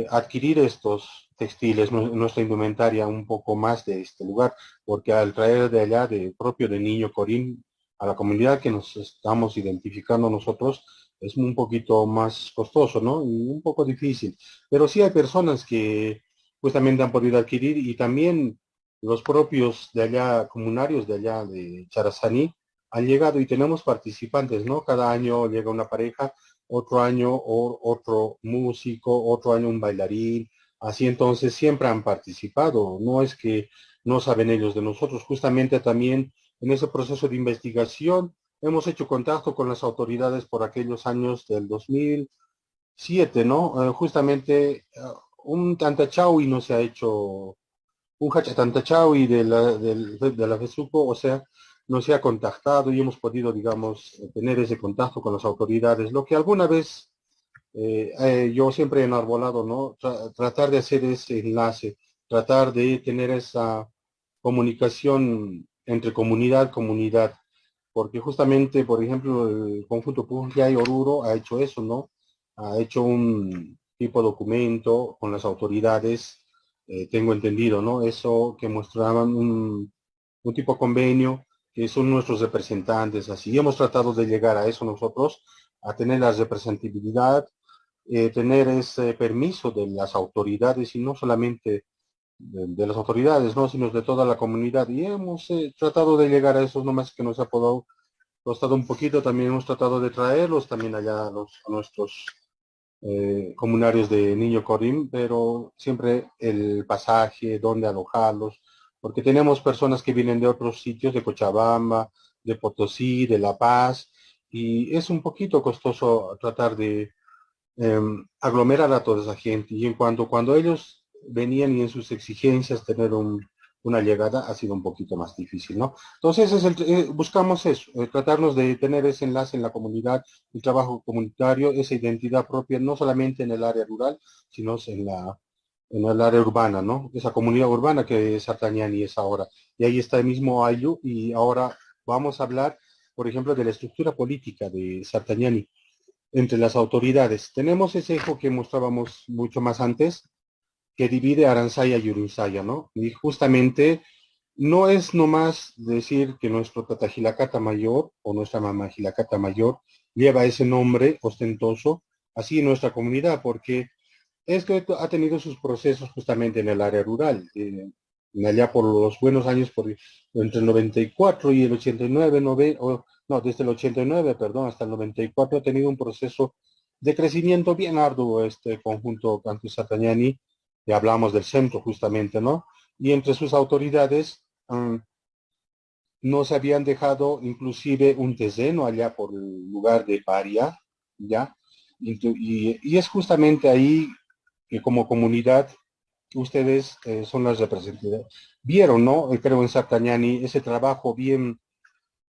adquirir estos textiles, nuestra indumentaria, un poco más de este lugar, porque al traer de allá, de propio de Niño Corín, a la comunidad que nos estamos identificando nosotros, es un poquito más costoso, ¿no? Y un poco difícil. Pero sí hay personas que justamente han podido adquirir, y también los propios de allá, comunarios de allá de Charazani, han llegado y tenemos participantes, ¿no? Cada año llega una pareja, otro año otro músico, otro año un bailarín, así. Entonces siempre han participado, no es que no saben ellos de nosotros. Justamente también en ese proceso de investigación hemos hecho contacto con las autoridades por aquellos años del 2007, ¿no? Justamente un tantachaui no se ha hecho, un Hachatantachaui de la FESUCO, o sea, nos ha contactado y hemos podido, digamos, tener ese contacto con las autoridades, lo que alguna vez yo siempre he enarbolado, ¿no? Tratar de hacer ese enlace, tratar de tener esa comunicación entre comunidad, porque justamente, por ejemplo, el conjunto Puglia y Oruro ha hecho eso, ¿no? Ha hecho un tipo de documento con las autoridades, tengo entendido, ¿no? Eso que mostraban un tipo de convenio, que son nuestros representantes, así hemos tratado de llegar a eso nosotros, a tener la representatividad, tener ese permiso de las autoridades, y no solamente de las autoridades, ¿no?, sino de toda la comunidad. Y hemos tratado de llegar a eso, nomás que nos ha costado un poquito. También hemos tratado de traerlos también allá a nuestros comunarios de Niño Corim, pero siempre el pasaje, dónde alojarlos, porque tenemos personas que vienen de otros sitios, de Cochabamba, de Potosí, de La Paz, y es un poquito costoso tratar de aglomerar a toda esa gente. Y en cuando ellos venían y en sus exigencias tener una llegada, ha sido un poquito más difícil, ¿no? Entonces buscamos eso, tratarnos de tener ese enlace en la comunidad, el trabajo comunitario, esa identidad propia, no solamente en el área rural, sino en el área urbana, ¿no? Esa comunidad urbana que es Sartañani es ahora. Y ahí está el mismo Ayu, y ahora vamos a hablar, por ejemplo, de la estructura política de Sartañani entre las autoridades. Tenemos ese eje que mostrábamos mucho más antes, que divide Aranzaya y Urunsaya, ¿no? Y justamente no es nomás decir que nuestro Tatagilacata mayor o nuestra Mamagilacata mayor lleva ese nombre ostentoso así en nuestra comunidad, porque esto ha tenido sus procesos justamente en el área rural. Allá por los buenos años, entre el 94 y el 89, no, desde el 89, perdón, hasta el 94 ha tenido un proceso de crecimiento bien arduo este conjunto Cantus Satañani, y hablamos del centro justamente, ¿no? Y entre sus autoridades, nos habían dejado inclusive un terreno allá por el lugar de Paria, ¿ya? Y es justamente ahí que como comunidad ustedes son las representativas. Vieron, ¿no? Creo en Sartañani ese trabajo bien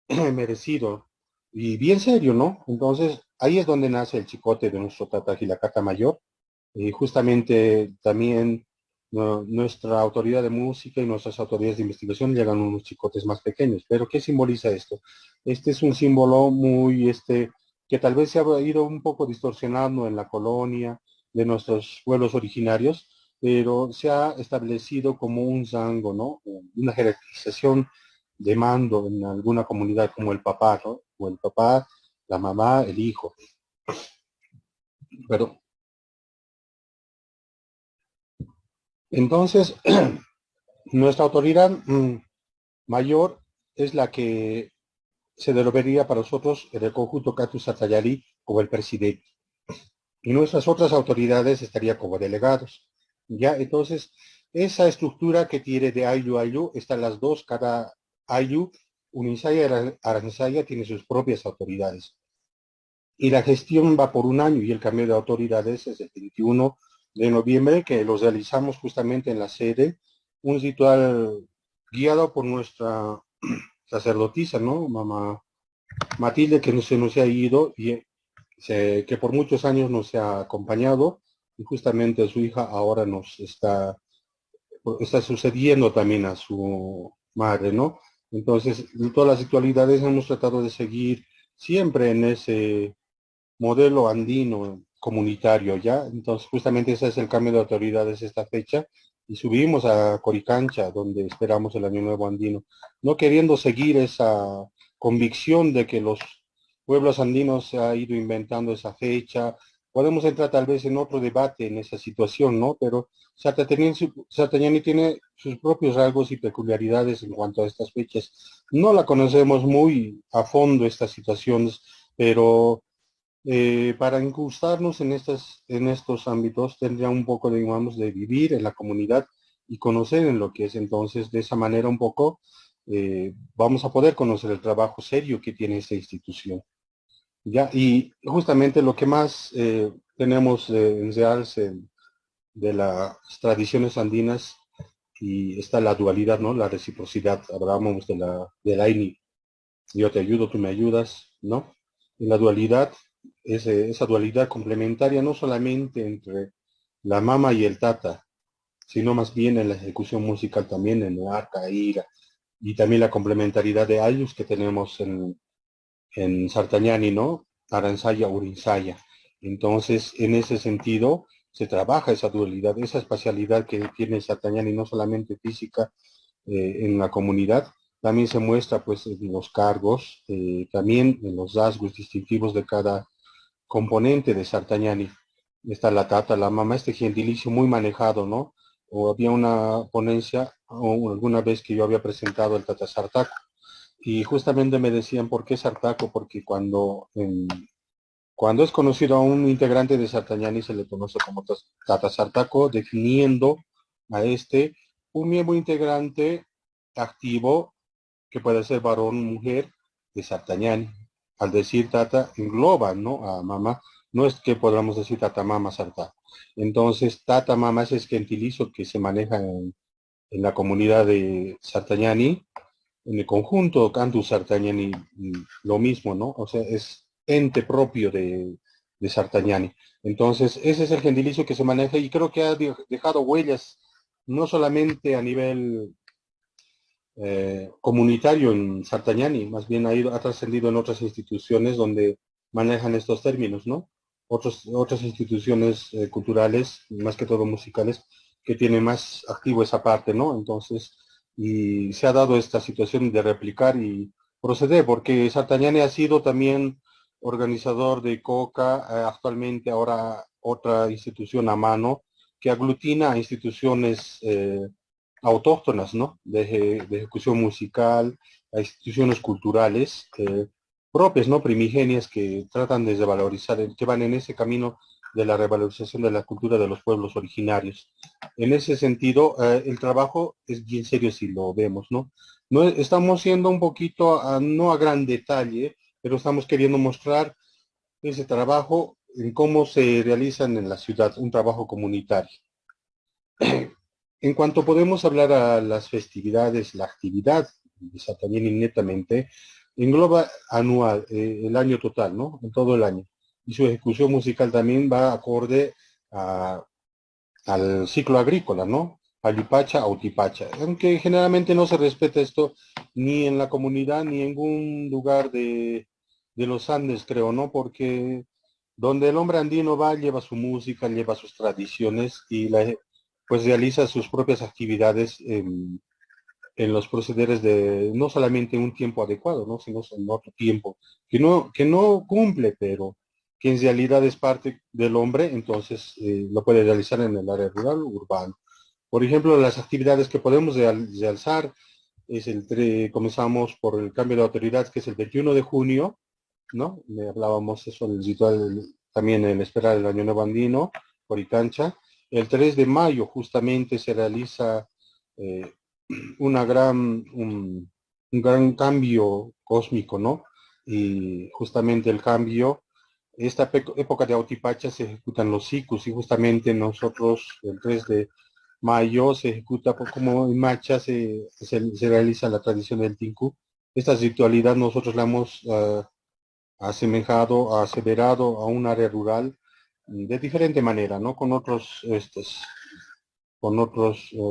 merecido y bien serio, ¿no? Entonces, ahí es donde nace el chicote de nuestro Tata Gilacata Mayor. Y justamente también nuestra autoridad de música y nuestras autoridades de investigación llegan unos chicotes más pequeños. Pero ¿qué simboliza esto? Este es un símbolo muy, que tal vez se ha ido un poco distorsionando en la colonia de nuestros pueblos originarios, pero se ha establecido como un rango, ¿no? Una jerarquización de mando en alguna comunidad como el papá, ¿no? O el papá, la mamá, el hijo. Pero entonces, nuestra autoridad mayor es la que se denominaría para nosotros en el conjunto Catus Atayari como el presidente. Y nuestras otras autoridades estarían como delegados. Ya, entonces, esa estructura que tiene de Ayllu a Ayllu, están las dos, cada Ayllu, Unisaya y Aransaya tiene sus propias autoridades. Y la gestión va por un año y el cambio de autoridades es el 21 de noviembre, que los realizamos justamente en la sede, un ritual guiado por nuestra sacerdotisa, ¿no? Mamá Matilde, que no se nos ha ido y que por muchos años nos ha acompañado y justamente su hija ahora nos está sucediendo también a su madre, ¿no? Entonces, todas las actualidades hemos tratado de seguir siempre en ese modelo andino comunitario, ¿ya? Entonces, justamente ese es el cambio de autoridades esta fecha y subimos a Coricancha, donde esperamos el Año Nuevo andino, no queriendo seguir esa convicción de que los pueblos andinos se ha ido inventando esa fecha. Podemos entrar tal vez en otro debate en esa situación, ¿no? Pero Sartañani tiene sus propios rasgos y peculiaridades en cuanto a estas fechas. No la conocemos muy a fondo estas situaciones, pero para incrustarnos en estos ámbitos tendría un poco, digamos, de vivir en la comunidad y conocer en lo que es. Entonces, de esa manera un poco vamos a poder conocer el trabajo serio que tiene esta institución. ¿Ya? Y justamente lo que más tenemos en realce de las tradiciones andinas y está la dualidad, ¿no? La reciprocidad. Hablábamos de la INI, yo te ayudo, tú me ayudas, ¿no? En la dualidad, esa dualidad complementaria no solamente entre la mama y el tata, sino más bien en la ejecución musical también, en el arca, ira, y también la complementariedad de ayllus que tenemos en Sartañani, ¿no? Aransaya, Urinsaya. Entonces, en ese sentido, se trabaja esa dualidad, esa espacialidad que tiene Sartañani, no solamente física, en la comunidad, también se muestra pues en los cargos, también en los rasgos distintivos de cada componente de Sartañani. Está la tata, la mamá, este gentilicio muy manejado, ¿no? O había una ponencia o alguna vez que yo había presentado el tata Sartaco y justamente me decían, ¿por qué Sartaco? Porque cuando es conocido a un integrante de Sartañani se le conoce como tata Sartaco, definiendo a un miembro integrante activo que puede ser varón o mujer de Sartañani. Al decir tata engloba, ¿no? A mamá. No es que podamos decir tata mama sarta. Entonces, tata mama es el gentilicio que se maneja en la comunidad de Sartañani, en el conjunto Cantus Sartañani, lo mismo, ¿no? O sea, es ente propio de Sartañani. Entonces, ese es el gentilicio que se maneja y creo que ha dejado huellas, no solamente a nivel comunitario en Sartañani, más bien ha trascendido en otras instituciones donde manejan estos términos, ¿no? Otras instituciones culturales, más que todo musicales, que tienen más activo esa parte, ¿no? Entonces, y se ha dado esta situación de replicar y proceder, porque Sartañani ha sido también organizador de COCA, actualmente ahora otra institución a mano, que aglutina a instituciones autóctonas, ¿no? De ejecución musical, a instituciones culturales propias, ¿no? Primigenias que tratan de revalorizar, que van en ese camino de la revalorización de la cultura de los pueblos originarios. En ese sentido, el trabajo es bien serio si lo vemos, ¿no? No estamos siendo un poquito, no a gran detalle, pero estamos queriendo mostrar ese trabajo en cómo se realizan en la ciudad, un trabajo comunitario. En cuanto podemos hablar a las festividades, la actividad de Santanieni netamente engloba anual, el año total, ¿no? En todo el año. Y su ejecución musical también va acorde al ciclo agrícola, ¿no? Alipacha, Autipacha. Aunque generalmente no se respeta esto ni en la comunidad ni en ningún lugar de los Andes, creo, ¿no? Porque donde el hombre andino va, lleva su música, lleva sus tradiciones y pues realiza sus propias actividades en los procederes de no solamente un tiempo adecuado, ¿no? Sino en otro tiempo que no cumple, pero que en realidad es parte del hombre, entonces lo puede realizar en el área rural o urbano. Por ejemplo, las actividades que podemos realzar es comenzamos por el cambio de autoridad, que es el 21 de junio, ¿no? Le hablábamos eso del ritual, también en esperar el Año Nuevo Andino, Poricancha. El 3 de mayo justamente se realiza eh, un gran cambio cósmico, ¿no? Y justamente el cambio, esta época de Autipacha se ejecutan los ciclos y justamente nosotros el 3 de mayo se ejecuta como en marcha se realiza la tradición del Tinku. Esta ritualidad nosotros la hemos asemejado, aseverado a un área rural de diferente manera, ¿no? Con otros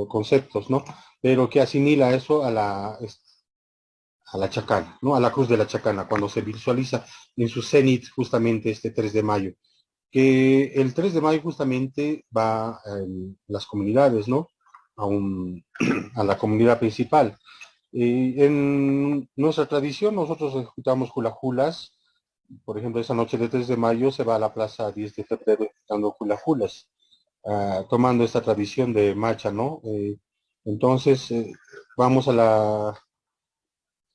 conceptos, ¿no? Pero que asimila eso a la chacana, ¿no? A la cruz de la chacana, cuando se visualiza en su cenit justamente este 3 de mayo. Que el 3 de mayo justamente va en las comunidades, ¿no? A, un, a la comunidad principal. En nuestra tradición nosotros ejecutamos hula-hulas. Por ejemplo, esa noche de 3 de mayo se va a la plaza 10 de febrero ejecutando hula-hulas, tomando esta tradición de marcha, ¿no? Entonces, vamos a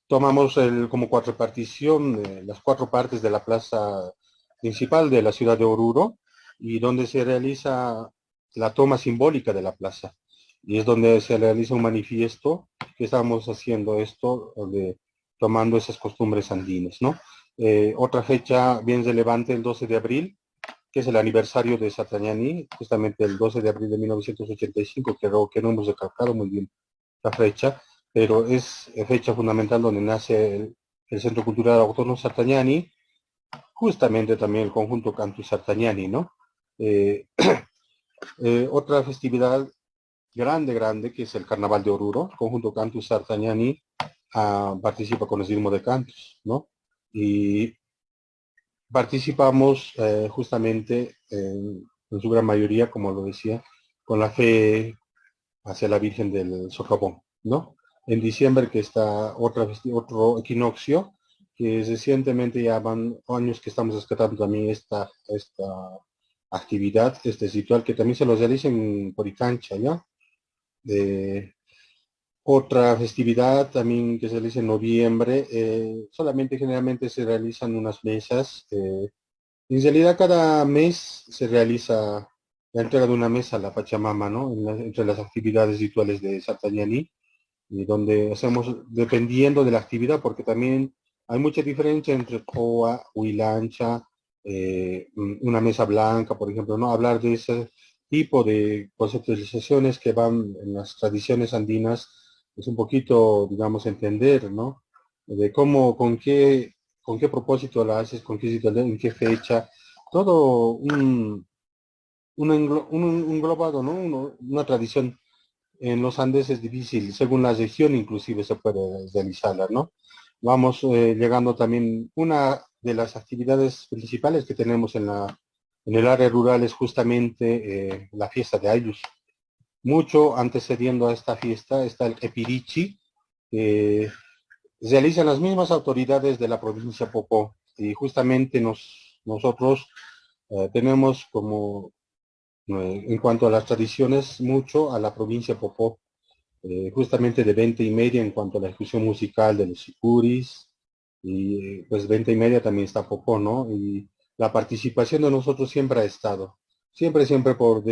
tomamos como cuatro partición, las cuatro partes de la plaza principal de la ciudad de Oruro, y donde se realiza la toma simbólica de la plaza. Y es donde se realiza un manifiesto que estamos haciendo esto, tomando esas costumbres andinas, ¿no? Otra fecha bien relevante, el 12 de abril, que es el aniversario de Satañani, justamente el 12 de abril de 1985, que no hemos recalcado muy bien la fecha, pero es fecha fundamental donde nace el Centro Cultural Autónomo Sartañani, justamente también el conjunto Cantus Sartañani, ¿no? Eh, otra festividad grande, que es el Carnaval de Oruro, conjunto Cantus Sartañani participa con el ritmo de cantos, ¿no? Y participamos justamente en su gran mayoría, como lo decía, con la fe hacia la Virgen del Socavón, ¿no? En diciembre que está otro equinoccio, que recientemente ya van años que estamos rescatando también esta actividad, este ritual que también se lo realiza en Poricancha, ¿ya? Otra festividad también que se realiza en noviembre, solamente generalmente se realizan unas mesas, en realidad cada mes se realiza la entrega de una mesa a la Pachamama, ¿no? Entre las actividades rituales de Santanyani, y donde hacemos, dependiendo de la actividad, porque también hay mucha diferencia entre coa, huilancha, una mesa blanca, por ejemplo, ¿no? Hablar de ese tipo de conceptualizaciones que van en las tradiciones andinas es un poquito, digamos, entender, ¿no? De cómo, con qué propósito la haces, con qué situación, en qué fecha, todo un englobado, ¿no? Una tradición en los Andes es difícil, según la región inclusive se puede realizarla, ¿no? Vamos llegando también, una de las actividades principales que tenemos en el área rural es justamente la fiesta de Ayllus. Mucho antecediendo a esta fiesta está el Epirichi, que realizan las mismas autoridades de la provincia Popó, y justamente nosotros tenemos como, en cuanto a las tradiciones, mucho a la provincia Popó, justamente de 20 y media en cuanto a la ejecución musical de los sicuris, y pues 20 y media también está Popó, ¿no? Y la participación de nosotros siempre ha estado. siempre por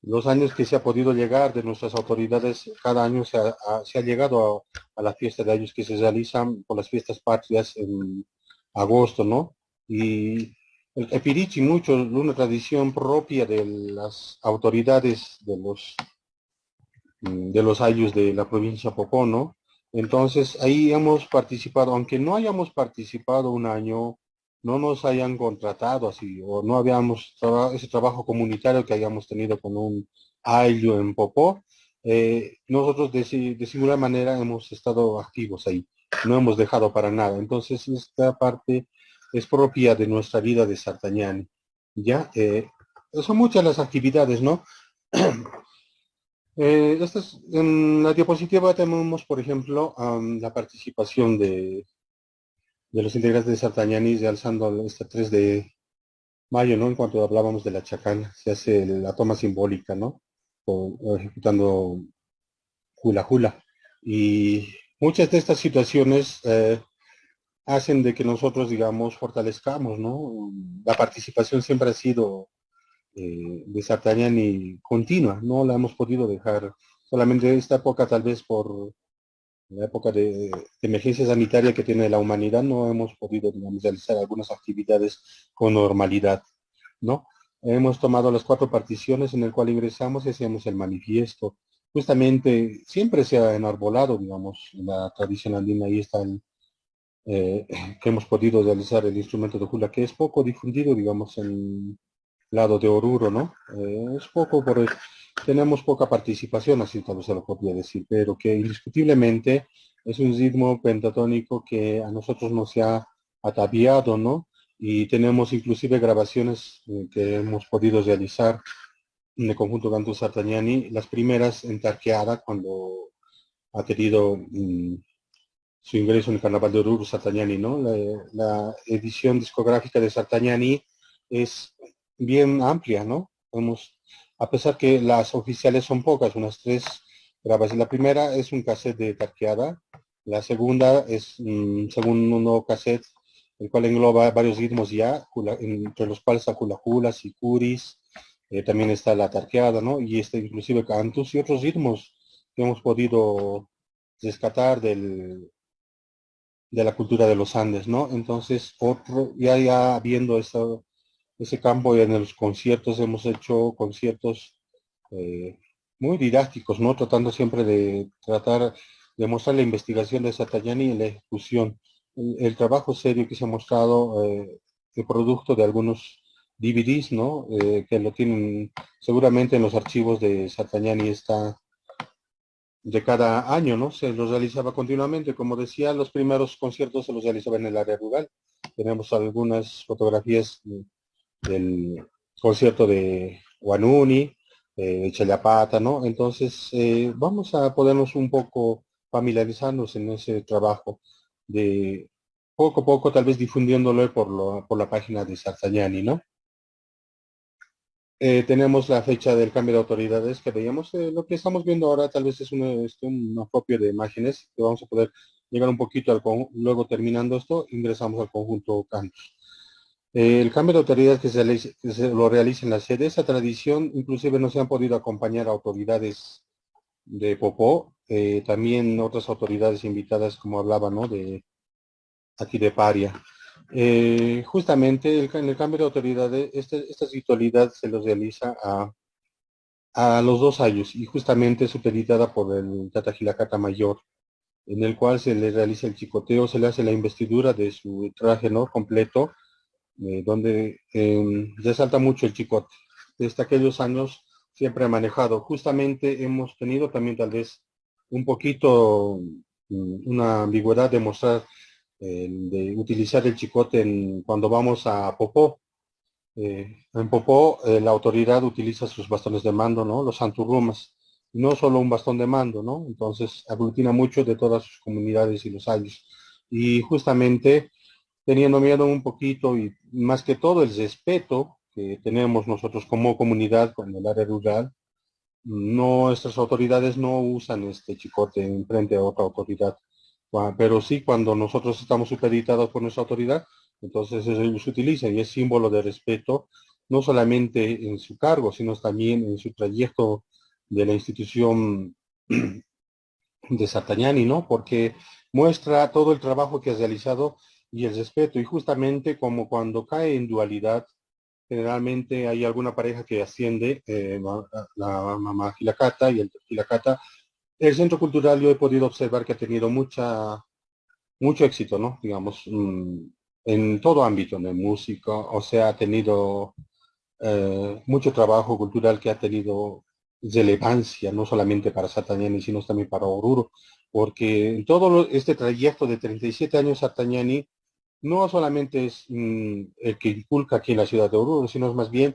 los años que se ha podido llegar de nuestras autoridades, cada año se ha llegado a la fiesta de años que se realizan por las fiestas patrias en agosto, ¿no? Y el Epirichi, mucho, una tradición propia de las autoridades de los ayllus de la provincia de Popó, ¿no? Entonces ahí hemos participado, aunque no hayamos participado un año, no nos hayan contratado así, o no habíamos ese trabajo comunitario que hayamos tenido con un ayllu en Popó, nosotros de singula manera hemos estado activos ahí, no hemos dejado para nada. Entonces esta parte es propia de nuestra vida de Sartañani. Ya, son muchas las actividades, ¿no? En la diapositiva tenemos, por ejemplo, la participación de los integrantes de Sartañanis de alzando este 3 de mayo, ¿no? En cuanto hablábamos de la chacana, se hace la toma simbólica, ¿no? O ejecutando hula hula. Y muchas de estas situaciones hacen de que nosotros, digamos, fortalezcamos, ¿no? La participación siempre ha sido de Sartañani continua, no la hemos podido dejar solamente esta época, tal vez por la época de emergencia sanitaria que tiene la humanidad, no hemos podido, digamos, realizar algunas actividades con normalidad, ¿no? Hemos tomado las 4 particiones en el cual ingresamos y hacemos el manifiesto. Justamente siempre se ha enarbolado, digamos, en la tradición andina, ahí está que hemos podido realizar el instrumento de hula, que es poco difundido, digamos, en lado de Oruro, ¿no? Es poco, tenemos poca participación, así tal vez se lo podría decir, pero que indiscutiblemente es un ritmo pentatónico que a nosotros nos ha ataviado, ¿no? Y tenemos inclusive grabaciones que hemos podido realizar en el conjunto Canto Sartañani, las primeras en Tarqueada, cuando ha tenido su ingreso en el Carnaval de Oruro Sartañani, ¿no? La edición discográfica de Sartañani es bien amplia, ¿no? A pesar que las oficiales son pocas, unas 3 grabaciones. La primera es un cassette de Tarqueada, la segunda es un segundo cassette, el cual engloba varios ritmos ya, entre los cuales está hula hula, sicuris, también está la Tarqueada, ¿no? Y inclusive cantus y otros ritmos que hemos podido rescatar de la cultura de los Andes, ¿no? Entonces, ya viendo ese campo y en los conciertos, hemos hecho conciertos eh, muy didácticos, ¿no? Tratando siempre de tratar de mostrar la investigación de Satayani y la ejecución. El trabajo serio que se ha mostrado, el producto de algunos DVDs, ¿no? Que lo tienen seguramente en los archivos de Satayani está de cada año, ¿no? Se los realizaba continuamente. Como decía, los primeros conciertos se los realizaba en el área rural. Tenemos algunas fotografías del concierto de Guanuni, de Chayapata, ¿no? Entonces, vamos a podernos un poco familiarizarnos en ese trabajo de poco a poco, tal vez difundiéndolo por la página de Sartañani, ¿no? Tenemos la fecha del cambio de autoridades que veíamos. Lo que estamos viendo ahora tal vez es un acopio de imágenes que vamos a poder llegar un poquito luego terminando esto, ingresamos al conjunto Cantos. El cambio de autoridad que se lo realiza en la sede, esa tradición inclusive no se han podido acompañar autoridades de Popó, también otras autoridades invitadas como hablaba, ¿no? De aquí de Paria. Justamente en el cambio de autoridades, esta ritualidad se los realiza a los 2 años y justamente supeditada por el Tata Gilacata Mayor, en el cual se le realiza el chicoteo, se le hace la investidura de su traje, ¿no? Completo, donde resalta mucho el chicote. Desde aquellos años siempre ha manejado. Justamente hemos tenido también tal vez un poquito una ambigüedad de mostrar, de utilizar el chicote cuando vamos a Popó. En Popó la autoridad utiliza sus bastones de mando, ¿no? Los santurrumas. No solo un bastón de mando, ¿no? Entonces aglutina mucho de todas sus comunidades y los años. Y justamente teniendo miedo un poquito y más que todo el respeto que tenemos nosotros como comunidad con el área rural, nuestras autoridades no usan este chicote en frente a otra autoridad. Pero sí cuando nosotros estamos supeditados por nuestra autoridad, entonces ellos utilizan y es símbolo de respeto no solamente en su cargo, sino también en su trayecto de la institución de Sartagnani, ¿no? Porque muestra todo el trabajo que has realizado y el respeto, y justamente como cuando cae en dualidad, generalmente hay alguna pareja que asciende, la mamá Gilacata y el Gilacata. El Centro Cultural yo he podido observar que ha tenido mucho éxito, ¿no? Digamos, en todo ámbito, de música, o sea, ha tenido mucho trabajo cultural que ha tenido relevancia, no solamente para Sartagnani, sino también para Oruro, porque en todo este trayecto de 37 años Sartagnani no solamente es el que inculca aquí en la ciudad de Oruro, sino es más bien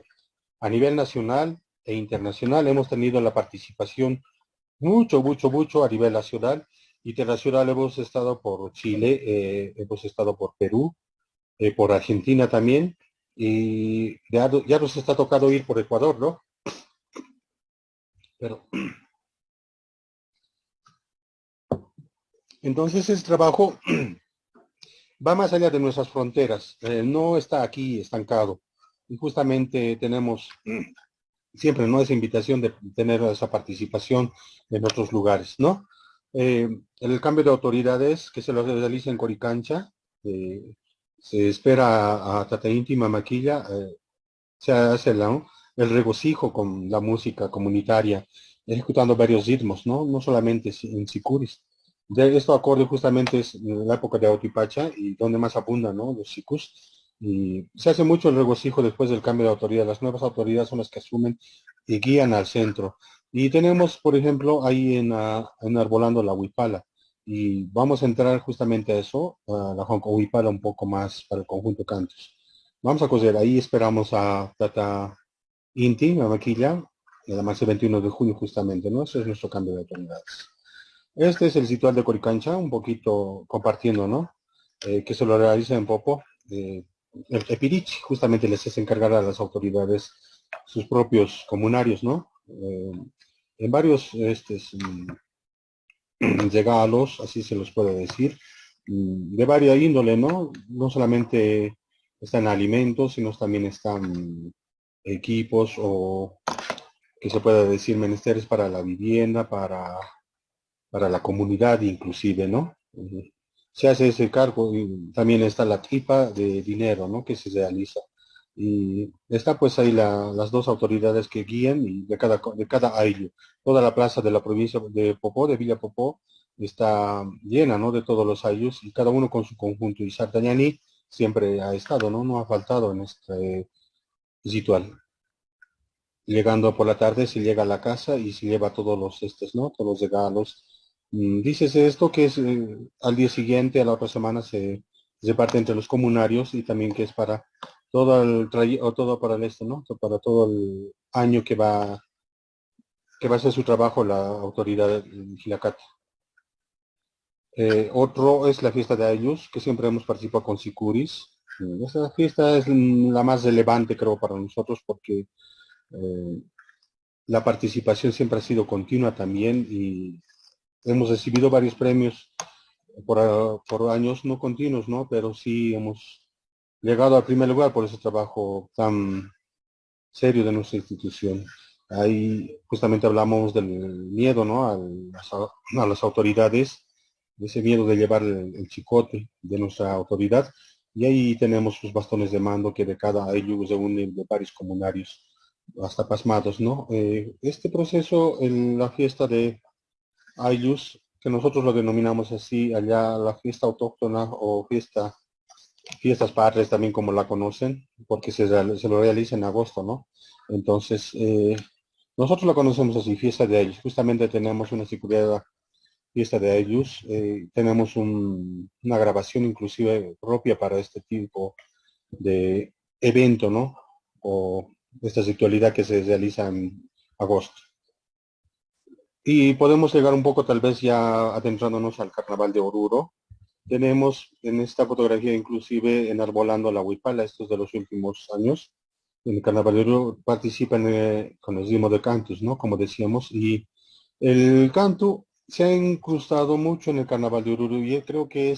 a nivel nacional e internacional. Hemos tenido la participación mucho a nivel nacional. Internacional hemos estado por Chile, hemos estado por Perú, por Argentina también, y ya nos está tocado ir por Ecuador, ¿no? Pero entonces el trabajo va más allá de nuestras fronteras, no está aquí estancado. Y justamente tenemos siempre, ¿no? Esa invitación de tener esa participación en otros lugares, ¿no? El cambio de autoridades que se lo realiza en Coricancha, se espera a Tata Íntima Maquilla, se hace el regocijo con la música comunitaria, ejecutando varios ritmos, ¿no? No solamente en sicuris. De esto acorde justamente es la época de Autipacha y donde más abundan, ¿no? Los sicus. Y se hace mucho el regocijo después del cambio de autoridad. Las nuevas autoridades son las que asumen y guían al centro. Y tenemos, por ejemplo, ahí en Arbolando la Huipala. Y vamos a entrar justamente a eso, a la Huipala un poco más para el conjunto Cantos. Vamos a coser, ahí esperamos a Tata Inti, a Maquilla, además el 21 de junio justamente, ¿no? Ese es nuestro cambio de autoridades. Este es el ritual de Coricancha, un poquito compartiendo, ¿no? Que se lo realiza en Popo. El Epirich justamente les hace encargar a las autoridades sus propios comunarios, ¿no? En varios regalos, así se los puede decir, de varias índole, ¿no? No solamente están alimentos, sino también están equipos o que se pueda decir menesteres para la vivienda, para la comunidad inclusive, ¿no? Se hace ese cargo y también está la tripa de dinero, ¿no? Que se realiza. Y está pues ahí las dos autoridades que guían y de cada ayllu. Toda la plaza de la provincia de Popó, de Villa Popó, está llena, ¿no? De todos los ayllus y cada uno con su conjunto. Y Sartañani siempre ha estado, ¿no? No ha faltado en este ritual. Llegando por la tarde se llega a la casa y se lleva todos los ¿no? Todos los regalos. Dícese esto que es al día siguiente, a la otra semana se reparte entre los comunarios y también que es para todo el trayecto, o todo para el ¿no? Para todo el año que va a hacer su trabajo la autoridad Gilacata. Otro es la fiesta de Ayllus, que siempre hemos participado con Sicuris. Esta fiesta es la más relevante, creo, para nosotros porque eh, la participación siempre ha sido continua también y hemos recibido varios premios por años no continuos, ¿no? Pero sí hemos llegado al primer lugar por ese trabajo tan serio de nuestra institución. Ahí justamente hablamos del miedo, ¿no? A las autoridades, de ese miedo de llevar el chicote de nuestra autoridad. Y ahí tenemos sus bastones de mando que de cada ellos se unen de varios comunarios, hasta pasmados, ¿no? Este proceso en la fiesta de Ayllus, que nosotros lo denominamos así, allá la fiesta autóctona o fiestas patrias también como la conocen, porque se lo realiza en agosto, ¿no? Entonces, nosotros la conocemos así, fiesta de Ayllus. Justamente tenemos una circular fiesta de Ayllus, tenemos una grabación inclusive propia para este tipo de evento, ¿no? O esta ritualidad que se realiza en agosto. Y podemos llegar un poco tal vez ya adentrándonos al carnaval de Oruro. Tenemos en esta fotografía inclusive enarbolando la huipala, estos de los últimos años. En el carnaval de Oruro participan con el ritmo de cantos, ¿no? Como decíamos, y el canto se ha incrustado mucho en el carnaval de Oruro y creo que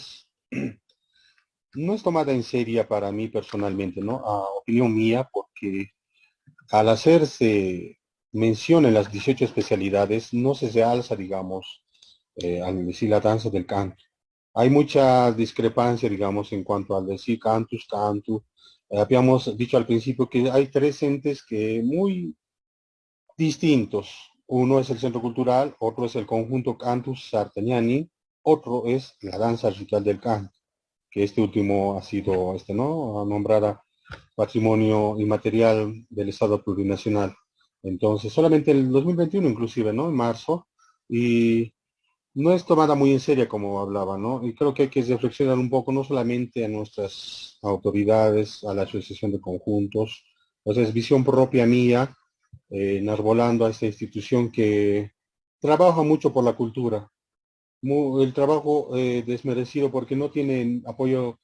no es tomada en serio para mí personalmente, ¿no? A opinión mía, porque al hacerse mención en las 18 especialidades, no se realza, digamos, al decir la danza del canto. Hay mucha discrepancia, digamos, en cuanto al decir cantus, cantu. Habíamos dicho al principio que hay tres entes que muy distintos. Uno es el centro cultural, otro es el conjunto Cantus Sartagnani, otro es la danza ritual del canto, que este último ha sido, ¿no? Nombrada Patrimonio Inmaterial del Estado Plurinacional. Entonces, solamente el 2021 inclusive, ¿no? En marzo, y no es tomada muy en serio como hablaba, ¿no? Y creo que hay que reflexionar un poco, no solamente a nuestras autoridades, a la Asociación de Conjuntos, o sea, es visión propia mía, enarbolando a esta institución que trabaja mucho por la cultura. El trabajo desmerecido porque no tienen apoyo,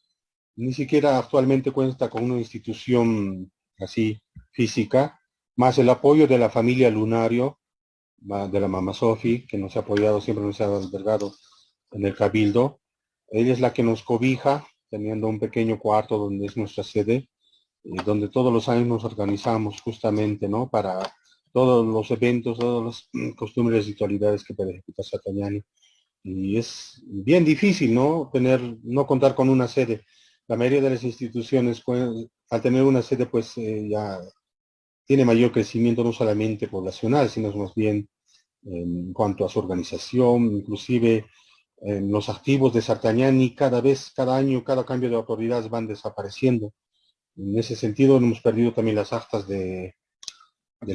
ni siquiera actualmente cuenta con una institución así física, más el apoyo de la familia Lunario, de la mamá Sofi, que nos ha apoyado, siempre nos ha albergado en el Cabildo. Ella es la que nos cobija, teniendo un pequeño cuarto donde es nuestra sede, donde todos los años nos organizamos justamente, ¿no? Para todos los eventos, todas las costumbres y ritualidades que puede ejecutar Satañani. Y es bien difícil, ¿no? No contar con una sede. La mayoría de las instituciones, pues, al tener una sede, pues ya tiene mayor crecimiento no solamente poblacional, sino más bien en cuanto a su organización, inclusive en los activos de Sartañani, cada vez, cada año, cada cambio de autoridades van desapareciendo. En ese sentido, hemos perdido también las actas del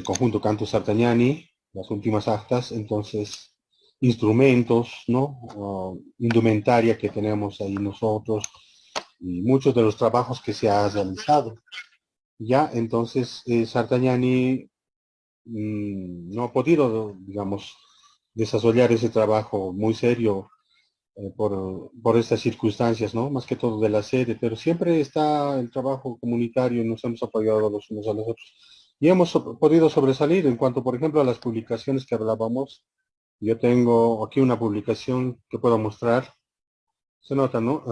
conjunto Canto Sartagnani, las últimas actas, entonces, instrumentos, ¿no? Indumentaria que tenemos ahí nosotros, y muchos de los trabajos que se ha realizado. Ya, entonces, Sartagnani no ha podido, digamos, desarrollar ese trabajo muy serio por estas circunstancias, ¿no? Más que todo de la sede, pero siempre está el trabajo comunitario y nos hemos apoyado los unos a los otros. Y hemos podido sobresalir en cuanto, por ejemplo, a las publicaciones que hablábamos. Yo tengo aquí una publicación que puedo mostrar. Se nota, ¿no?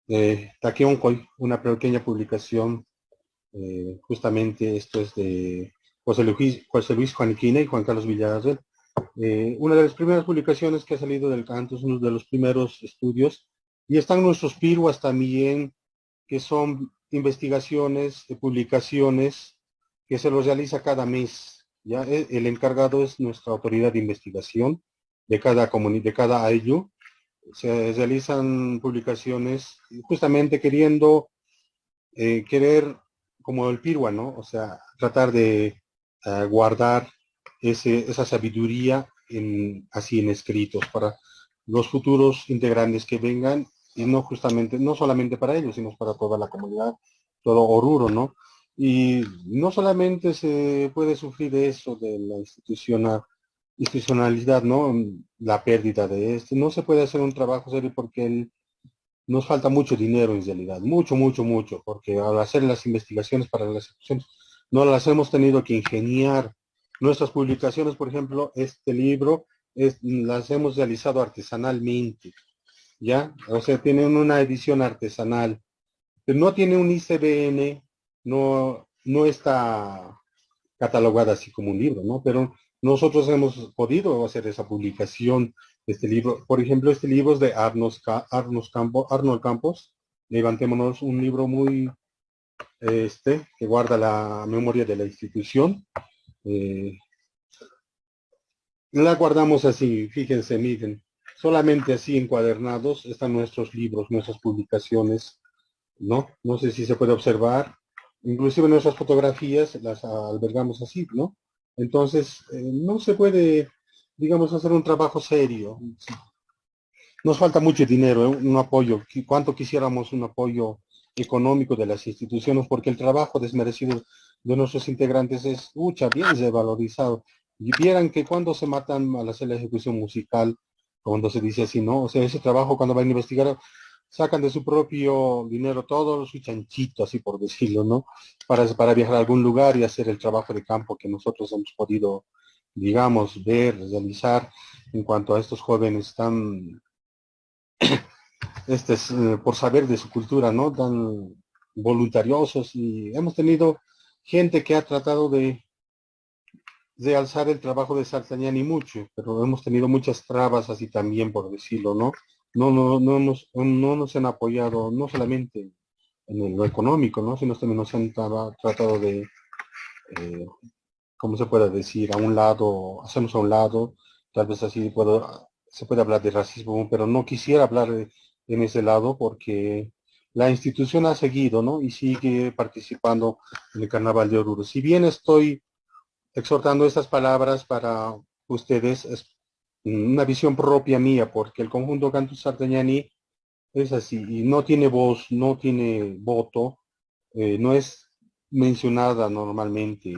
De Taquioncoy, una pequeña publicación. Justamente esto es de José Luis Juaniquina y Juan Carlos Villarreal. Una de las primeras publicaciones que ha salido del canto, es uno de los primeros estudios, y están nuestros piruas también, que son investigaciones, publicaciones, que se los realiza cada mes. Ya el encargado es nuestra autoridad de investigación de cada AIU. Se realizan publicaciones justamente querer como el pirua, ¿no? O sea, tratar de guardar esa sabiduría así en escritos para los futuros integrantes que vengan y no justamente, no solamente para ellos, sino para toda la comunidad, todo Oruro, ¿no? Y no solamente se puede sufrir eso de la institucionalidad, ¿no? La pérdida de este, no se puede hacer un trabajo serio porque nos falta mucho dinero en realidad, mucho, mucho, mucho, porque al hacer las investigaciones para las instituciones, no las hemos tenido que ingeniar. Nuestras publicaciones, por ejemplo, este libro, las hemos realizado artesanalmente, ¿ya? O sea, tienen una edición artesanal, pero no tiene un ICBN, no está catalogada así como un libro, ¿no? Pero nosotros hemos podido hacer esa publicación de este libro. Por ejemplo, este libro es de Arnold Campos. Levantémonos, un libro muy, que guarda la memoria de la institución. Eh, la guardamos así, fíjense, miren, solamente así encuadernados están nuestros libros, nuestras publicaciones, ¿no? No sé si se puede observar. Inclusive nuestras fotografías las albergamos así, ¿no? Entonces, no se puede, digamos, hacer un trabajo serio. Nos falta mucho dinero, un apoyo. ¿Cuánto quisiéramos un apoyo económico de las instituciones? Porque el trabajo desmerecido de nuestros integrantes es, bien revalorizado. Y vieran que cuando se matan al hacer la ejecución musical, cuando se dice así, ¿no? O sea, ese trabajo cuando van a investigar, sacan de su propio dinero todo su chanchito, así por decirlo, ¿no? Para viajar a algún lugar y hacer el trabajo de campo que nosotros hemos podido, digamos, ver, realizar en cuanto a estos jóvenes tan por saber de su cultura, ¿no? Tan voluntariosos y hemos tenido gente que ha tratado de alzar el trabajo de Sartañani mucho, pero hemos tenido muchas trabas así también, por decirlo, ¿no? No nos han apoyado, no solamente en lo económico, ¿no? Sino también nos han tratado de, eh, ¿cómo se puede decir? A un lado, hacemos a un lado, tal vez así se puede hablar de racismo, pero no quisiera hablar en ese lado porque la institución ha seguido, ¿no? Y sigue participando en el Carnaval de Oruro. Si bien estoy exhortando estas palabras para ustedes, es una visión propia mía, porque el conjunto Cantus Sartañani es así, y no tiene voz, no tiene voto, no es mencionada normalmente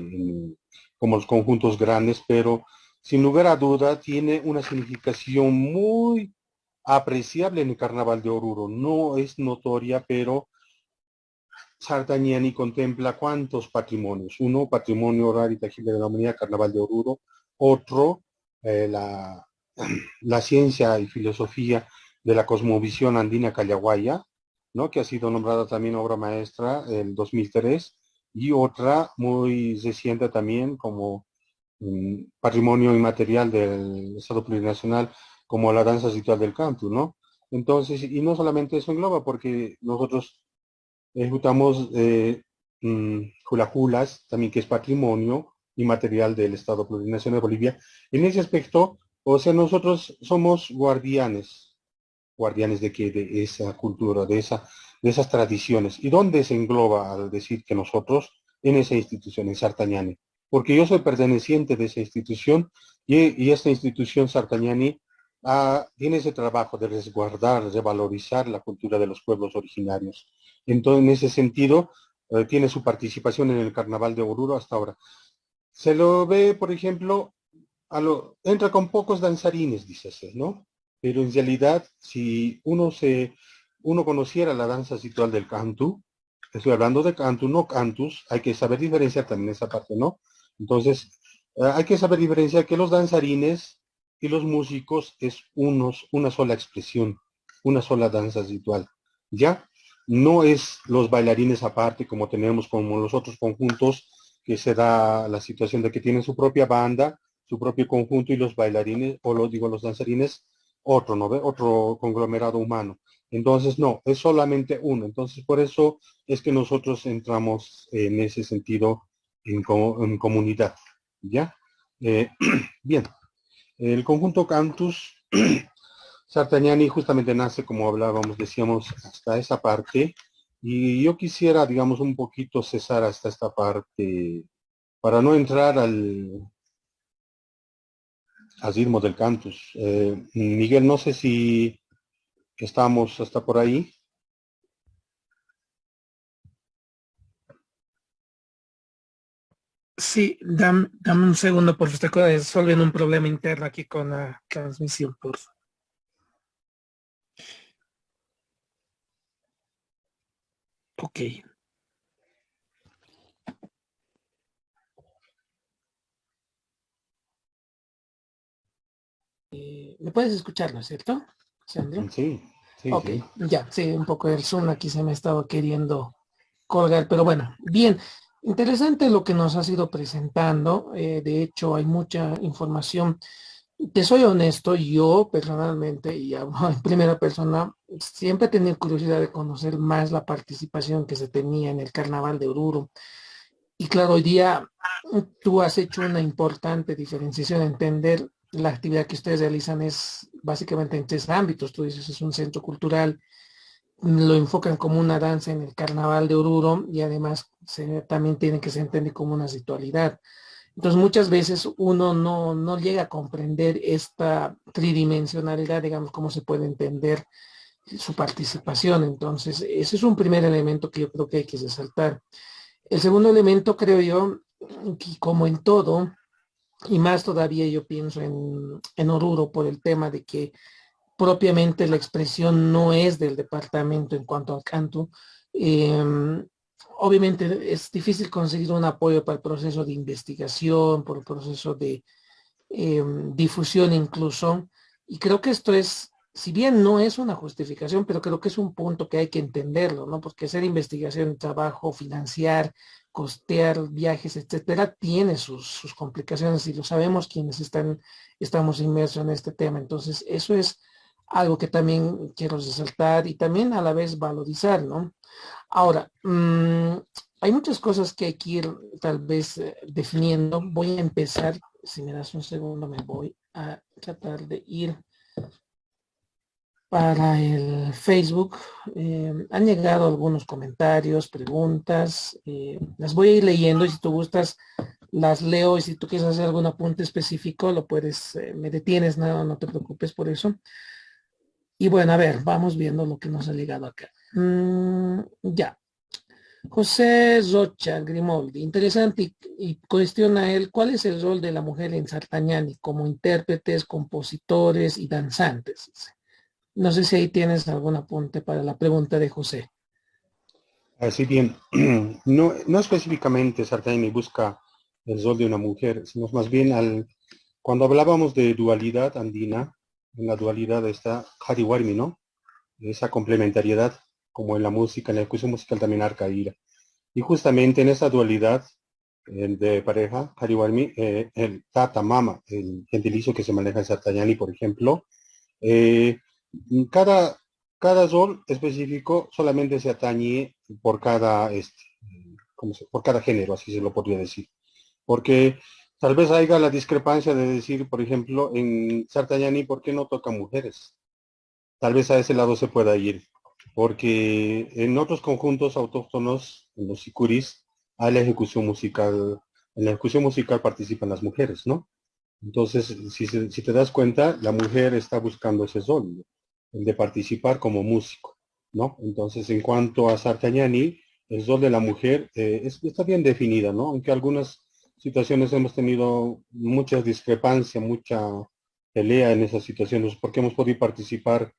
como los conjuntos grandes, pero sin lugar a duda tiene una significación muy apreciable en el Carnaval de Oruro. No es notoria, pero Sartañani contempla cuántos patrimonios. Uno, patrimonio oral y tangible de la humanidad, Carnaval de Oruro. Otro, la, la ciencia y filosofía de la cosmovisión andina callahuaya, ¿no? Que ha sido nombrada también obra maestra el 2003, y otra muy reciente también como patrimonio inmaterial del Estado Plurinacional, como la danza ritual del canto, ¿no? Entonces, y no solamente eso engloba, porque nosotros ejecutamos hulajulas, también que es patrimonio inmaterial del Estado Plurinacional de Bolivia. En ese aspecto, o sea, nosotros somos guardianes. ¿Guardianes de qué? De esa cultura, de esas tradiciones. ¿Y dónde se engloba al decir que nosotros en esa institución, en Sartañani? Porque yo soy perteneciente de esa institución y esta institución Sartañani tiene ese trabajo de resguardar, de valorizar la cultura de los pueblos originarios. Entonces, en ese sentido, tiene su participación en el Carnaval de Oruro hasta ahora. Se lo ve, por ejemplo, entra con pocos danzarines, dice, ¿no? Pero en realidad, si uno conociera la danza ritual del cantu, estoy hablando de cantu, no cantus, hay que saber diferenciar también esa parte, ¿no? Entonces, hay que saber diferenciar que los danzarines y los músicos es una sola expresión, una sola danza ritual, ¿ya? No es los bailarines aparte como tenemos como los otros conjuntos, que se da la situación de que tienen su propia banda, su propio conjunto, y los bailarines, o los danzarines, otro, ¿no ve? Otro conglomerado humano. Entonces, no, es solamente uno. Entonces, por eso es que nosotros entramos en ese sentido en comunidad, ¿ya? Eh, bien, el conjunto Cantus Sartañani justamente nace, como hablábamos, decíamos, hasta esa parte, y yo quisiera, digamos, un poquito cesar hasta esta parte para no entrar al ritmo del cantus. Miguel, no sé si estamos hasta por ahí. Sí, dame un segundo, por favor. Estoy resolviendo un problema interno aquí con la transmisión, por favor. Ok. ¿Me puedes escuchar, no es cierto, Sandro? Sí, sí, Ok, sí. ya, sí, un poco el Zoom aquí se me ha estado queriendo colgar, pero bueno, bien. Interesante lo que nos has ido presentando. De hecho, hay mucha información. Te soy honesto, yo personalmente, y hablo en primera persona, siempre he tenido curiosidad de conocer más la participación que se tenía en el Carnaval de Oruro. Y claro, hoy día tú has hecho una importante diferenciación, entender la actividad que ustedes realizan es básicamente en tres ámbitos. Tú dices, es un centro cultural, lo enfocan como una danza en el Carnaval de Oruro y además también tiene que ser entendido como una ritualidad. Entonces muchas veces uno no llega a comprender esta tridimensionalidad, digamos, cómo se puede entender su participación. Entonces, ese es un primer elemento que yo creo que hay que resaltar. El segundo elemento, creo yo, que como en todo, y más todavía yo pienso en Oruro por el tema de que propiamente la expresión no es del departamento en cuanto al canto. Obviamente es difícil conseguir un apoyo para el proceso de investigación, por el proceso de difusión incluso, y creo que esto es si bien no es una justificación, pero creo que es un punto que hay que entenderlo, ¿no? Porque hacer investigación, trabajo, financiar, costear viajes, etcétera, tiene sus complicaciones y lo sabemos quienes estamos inmersos en este tema. Entonces, eso es algo que también quiero resaltar y también a la vez valorizar, ¿no? Ahora, hay muchas cosas que hay que ir tal vez definiendo. Voy a empezar, si me das un segundo, me voy a tratar de ir para el Facebook. Han llegado algunos comentarios, preguntas. Las voy a ir leyendo y si tú gustas, las leo y si tú quieres hacer algún apunte específico, lo puedes, me detienes, no te preocupes por eso. Y bueno, a ver, vamos viendo lo que nos ha llegado acá. Ya. José Rocha Grimoldi, interesante y cuestiona él, ¿cuál es el rol de la mujer en Sartañani como intérpretes, compositores y danzantes? No sé si ahí tienes algún apunte para la pregunta de José. Así bien, no específicamente Sartani busca el rol de una mujer, sino más bien cuando hablábamos de dualidad andina, en la dualidad está Hariwarmi, ¿no? Esa complementariedad, como en la música, en la ejecución musical también arcaíra. Y justamente en esa dualidad de pareja, Hariwarmi, el Tata Mama, el gentilicio que se maneja en Sartayani, por ejemplo, eh, cada, cada rol específico solamente se atañe por cada, por cada género, así se lo podría decir. Porque tal vez haya la discrepancia de decir, por ejemplo, en Sartayani, ¿por qué no tocan mujeres? Tal vez a ese lado se pueda ir, porque en otros conjuntos autóctonos, en los sicuris, hay la ejecución musical, en la ejecución musical participan las mujeres, ¿no? Entonces, si te das cuenta, la mujer está buscando ese rol, el de participar como músico, ¿no? Entonces, en cuanto a Sartañani, el rol de la mujer está bien definida, ¿no? Aunque algunas situaciones hemos tenido mucha discrepancia, mucha pelea en esas situaciones, porque hemos podido participar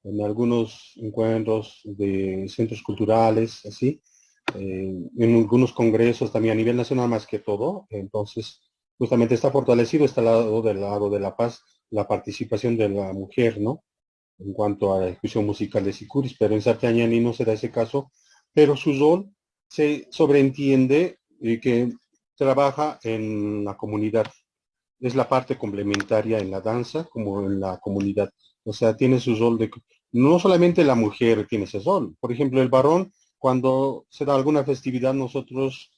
en algunos encuentros de centros culturales, así, en algunos congresos también a nivel nacional más que todo. Entonces, justamente está fortalecido este lado del lado de la paz, la participación de la mujer, ¿no? En cuanto a la ejecución musical de Sicuris, pero en Sartañani no se da ese caso, pero su rol se sobreentiende que trabaja en la comunidad, es la parte complementaria en la danza como en la comunidad. O sea, tiene su rol de... No solamente la mujer tiene ese rol. Por ejemplo, el varón, cuando se da alguna festividad, nosotros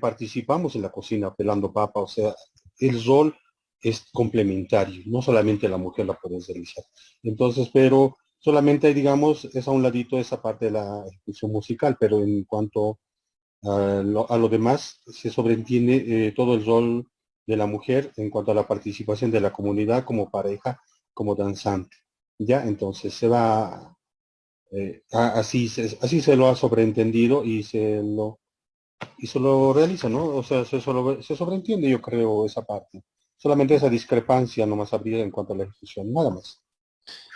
participamos en la cocina pelando papa. O sea, el rol es complementario. No solamente la mujer la puede realizar. Entonces, pero solamente, digamos, es a un ladito esa parte de la ejecución musical. Pero en cuanto a lo demás, se sobreentiende todo el rol de la mujer en cuanto a la participación de la comunidad como pareja, como danzante. Ya, entonces se va, así se lo ha sobreentendido y se lo realiza, ¿no? O sea, se sobreentiende, yo creo, esa parte. Solamente esa discrepancia nomás habría en cuanto a la ejecución, nada más.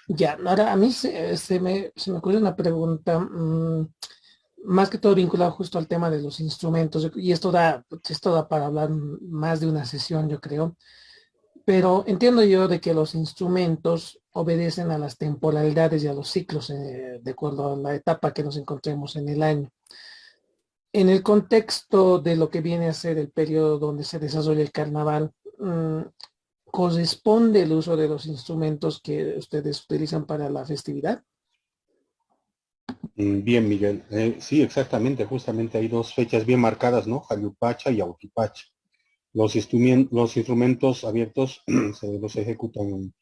Ya, ahora a mí se me ocurre una pregunta, más que todo vinculado justo al tema de los instrumentos, y esto da para hablar más de una sesión, yo creo, pero entiendo yo de que los instrumentos obedecen a las temporalidades y a los ciclos, de acuerdo a la etapa que nos encontremos en el año. En el contexto de lo que viene a ser el periodo donde se desarrolla el carnaval, ¿corresponde el uso de los instrumentos que ustedes utilizan para la festividad? Bien, Miguel. Sí, exactamente. Justamente hay dos fechas bien marcadas, ¿no? Jayupacha y Autipacha. Los instrumentos abiertos se los ejecutan en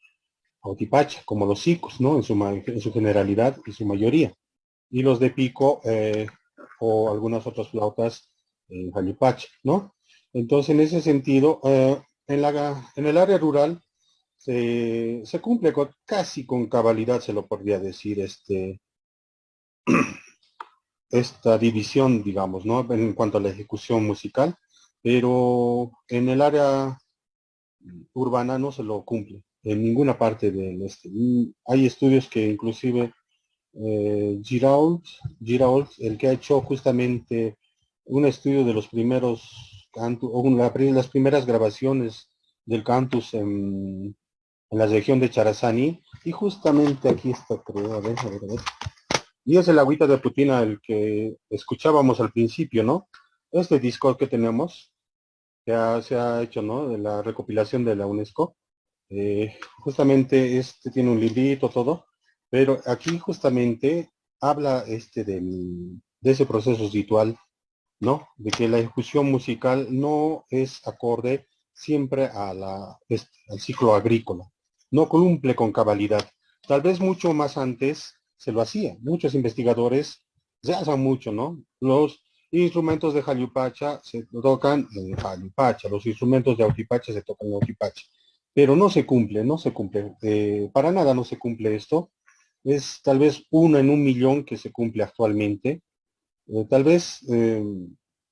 Autipacha, como los sicos, ¿no? En su generalidad, en su mayoría. Y los de pico o algunas otras flautas en Jalipacha, ¿no? Entonces, en ese sentido, en el área rural se cumple casi con cabalidad, se lo podría decir, esta división, digamos, ¿no? En cuanto a la ejecución musical, pero en el área urbana no se lo cumple en ninguna parte del este. Hay estudios que inclusive Girault, el que ha hecho justamente un estudio de los primeros cantos, las primeras grabaciones del cantus en la región de Charazani, y justamente aquí está, creo, a ver. Y es el agüita de Putina el que escuchábamos al principio, ¿no? Este disco que tenemos, se ha hecho, ¿no? De la recopilación de la UNESCO. Justamente este tiene un librito, todo, pero aquí justamente habla de ese proceso ritual, ¿no? De que la ejecución musical no es acorde siempre al ciclo agrícola, no cumple con cabalidad. Tal vez mucho más antes se lo hacía. Muchos investigadores ya saben mucho, ¿no? Los instrumentos de Jaliupacha se tocan en Jaliupacha, los instrumentos de Autipacha se tocan en Autipacha, pero no se cumple, para nada no se cumple esto. Es tal vez uno en un millón que se cumple actualmente. Tal vez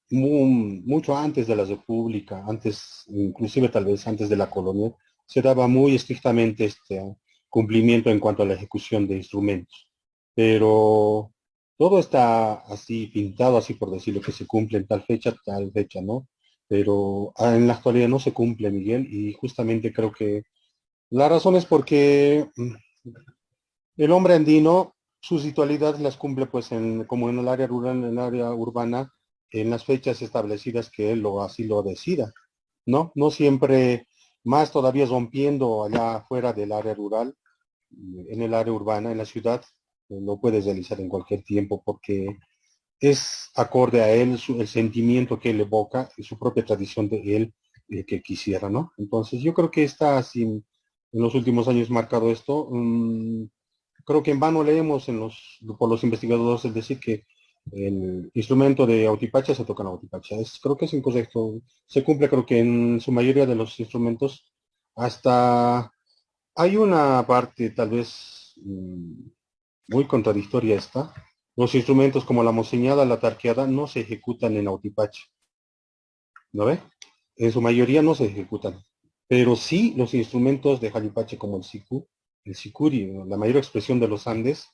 mucho antes de la República, antes, inclusive tal vez antes de la colonia, se daba muy estrictamente este cumplimiento en cuanto a la ejecución de instrumentos. Pero todo está así pintado, así por decirlo, que se cumple en tal fecha, ¿no? Pero en la actualidad no se cumple, Miguel, y justamente creo que la razón es porque el hombre andino, sus ritualidades las cumple pues como en el área rural, en el área urbana, en las fechas establecidas que él así lo decida, ¿no? No siempre, más todavía rompiendo allá fuera del área rural, en el área urbana, en la ciudad, lo puedes realizar en cualquier tiempo porque es acorde a él, el sentimiento que él evoca y su propia tradición de él que quisiera, ¿no? Entonces yo creo que está así en los últimos años marcado esto. Creo que en vano leemos por los investigadores es decir que el instrumento de Autipacha se toca en Autipacha. Creo que es incorrecto. Se cumple creo que en su mayoría de los instrumentos. Hasta hay una parte tal vez muy contradictoria esta. Los instrumentos como la mociñada, la tarqueada no se ejecutan en Autipacha. ¿No ve? En su mayoría no se ejecutan. Pero sí los instrumentos de Jalipache como el sicuri, la mayor expresión de los Andes,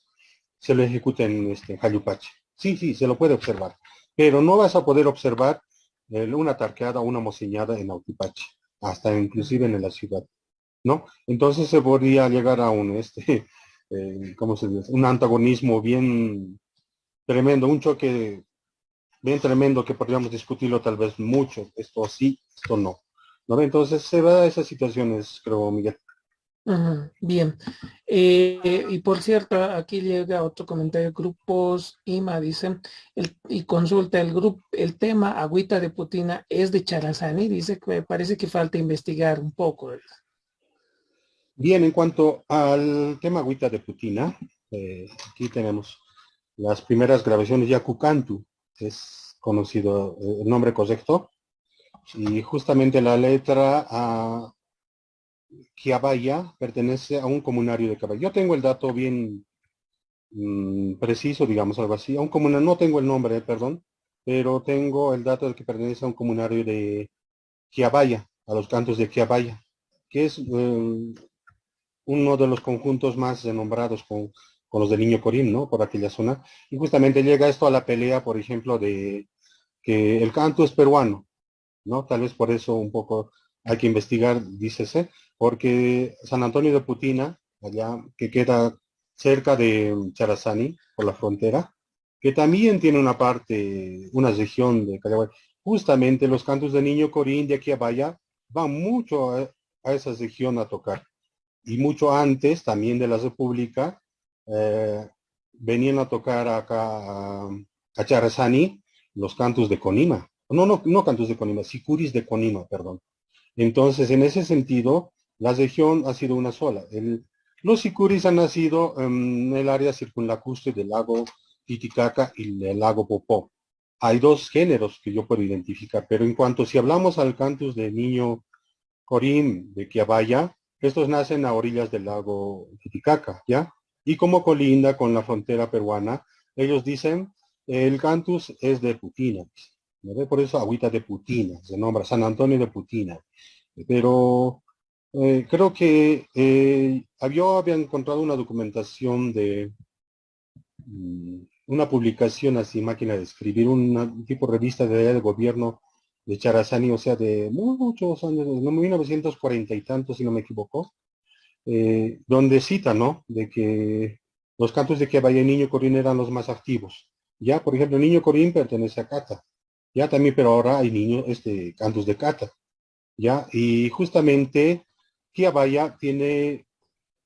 se lo ejecuta en Jalipache. Sí, sí, se lo puede observar. Pero no vas a poder observar una tarqueada o una mociñada en Autipache, hasta inclusive en la ciudad, ¿no? Entonces se podría llegar a ¿cómo se dice? Un antagonismo bien tremendo, un choque bien tremendo que podríamos discutirlo tal vez mucho, esto sí, esto no. ¿No? Entonces se va a esas situaciones, creo, Miguel. Ujú, bien. Y por cierto, aquí llega otro comentario. Grupos IMA dicen, y consulta el grupo, el tema agüita de Putina es de Charazani. Dice que me parece que falta investigar un poco. Bien, en cuanto al tema agüita de Putina, aquí tenemos las primeras grabaciones ya Cucantu, es conocido el nombre correcto, y justamente la letra a Quiabaya pertenece a un comunario de Cabaya. Yo tengo el dato bien preciso, digamos, algo así. A un comunario, no tengo el nombre, perdón, pero tengo el dato de que pertenece a un comunario de Quiabaya, a los cantos de Quiabaya, que es uno de los conjuntos más renombrados con los de Niño Corín, ¿no? Por aquella zona. Y justamente llega esto a la pelea, por ejemplo, de que el canto es peruano, ¿no? Tal vez por eso un poco hay que investigar, dícese, porque San Antonio de Putina, allá que queda cerca de Charazani, por la frontera, que también tiene una parte, una región de Callaway. Justamente los cantos de Niño Corín de aquí a Vaya van mucho a esa región a tocar. Y mucho antes, también de la República, eh, venían a tocar acá a Charazani los cantos de Conima. No, no, no cantos de Conima, sicuris de Conima, perdón. Entonces, en ese sentido, la región ha sido una sola. Los sicuris han nacido en el área circunlacustre del lago Titicaca y del lago Popó. Hay dos géneros que yo puedo identificar, pero en cuanto si hablamos al cantus de Niño Corín de Quiabaya, estos nacen a orillas del lago Titicaca, ¿ya? Y como colinda con la frontera peruana, ellos dicen, el cantus es de Putina, ¿no? Por eso agüita de Putina, se nombra San Antonio de Putina. Pero creo que yo había encontrado una documentación de una publicación así, máquina de escribir, un tipo de revista de allá del gobierno de Charazani, o sea, de muchos años, de 1940 y tantos, si no me equivoco, donde cita, ¿no? De que los cantos de Quiabaya y Niño Corín eran los más activos. Ya, por ejemplo, Niño Corín pertenece a Cata. Ya también, pero ahora hay cantos de Cata. Ya, y justamente Quiabaya tiene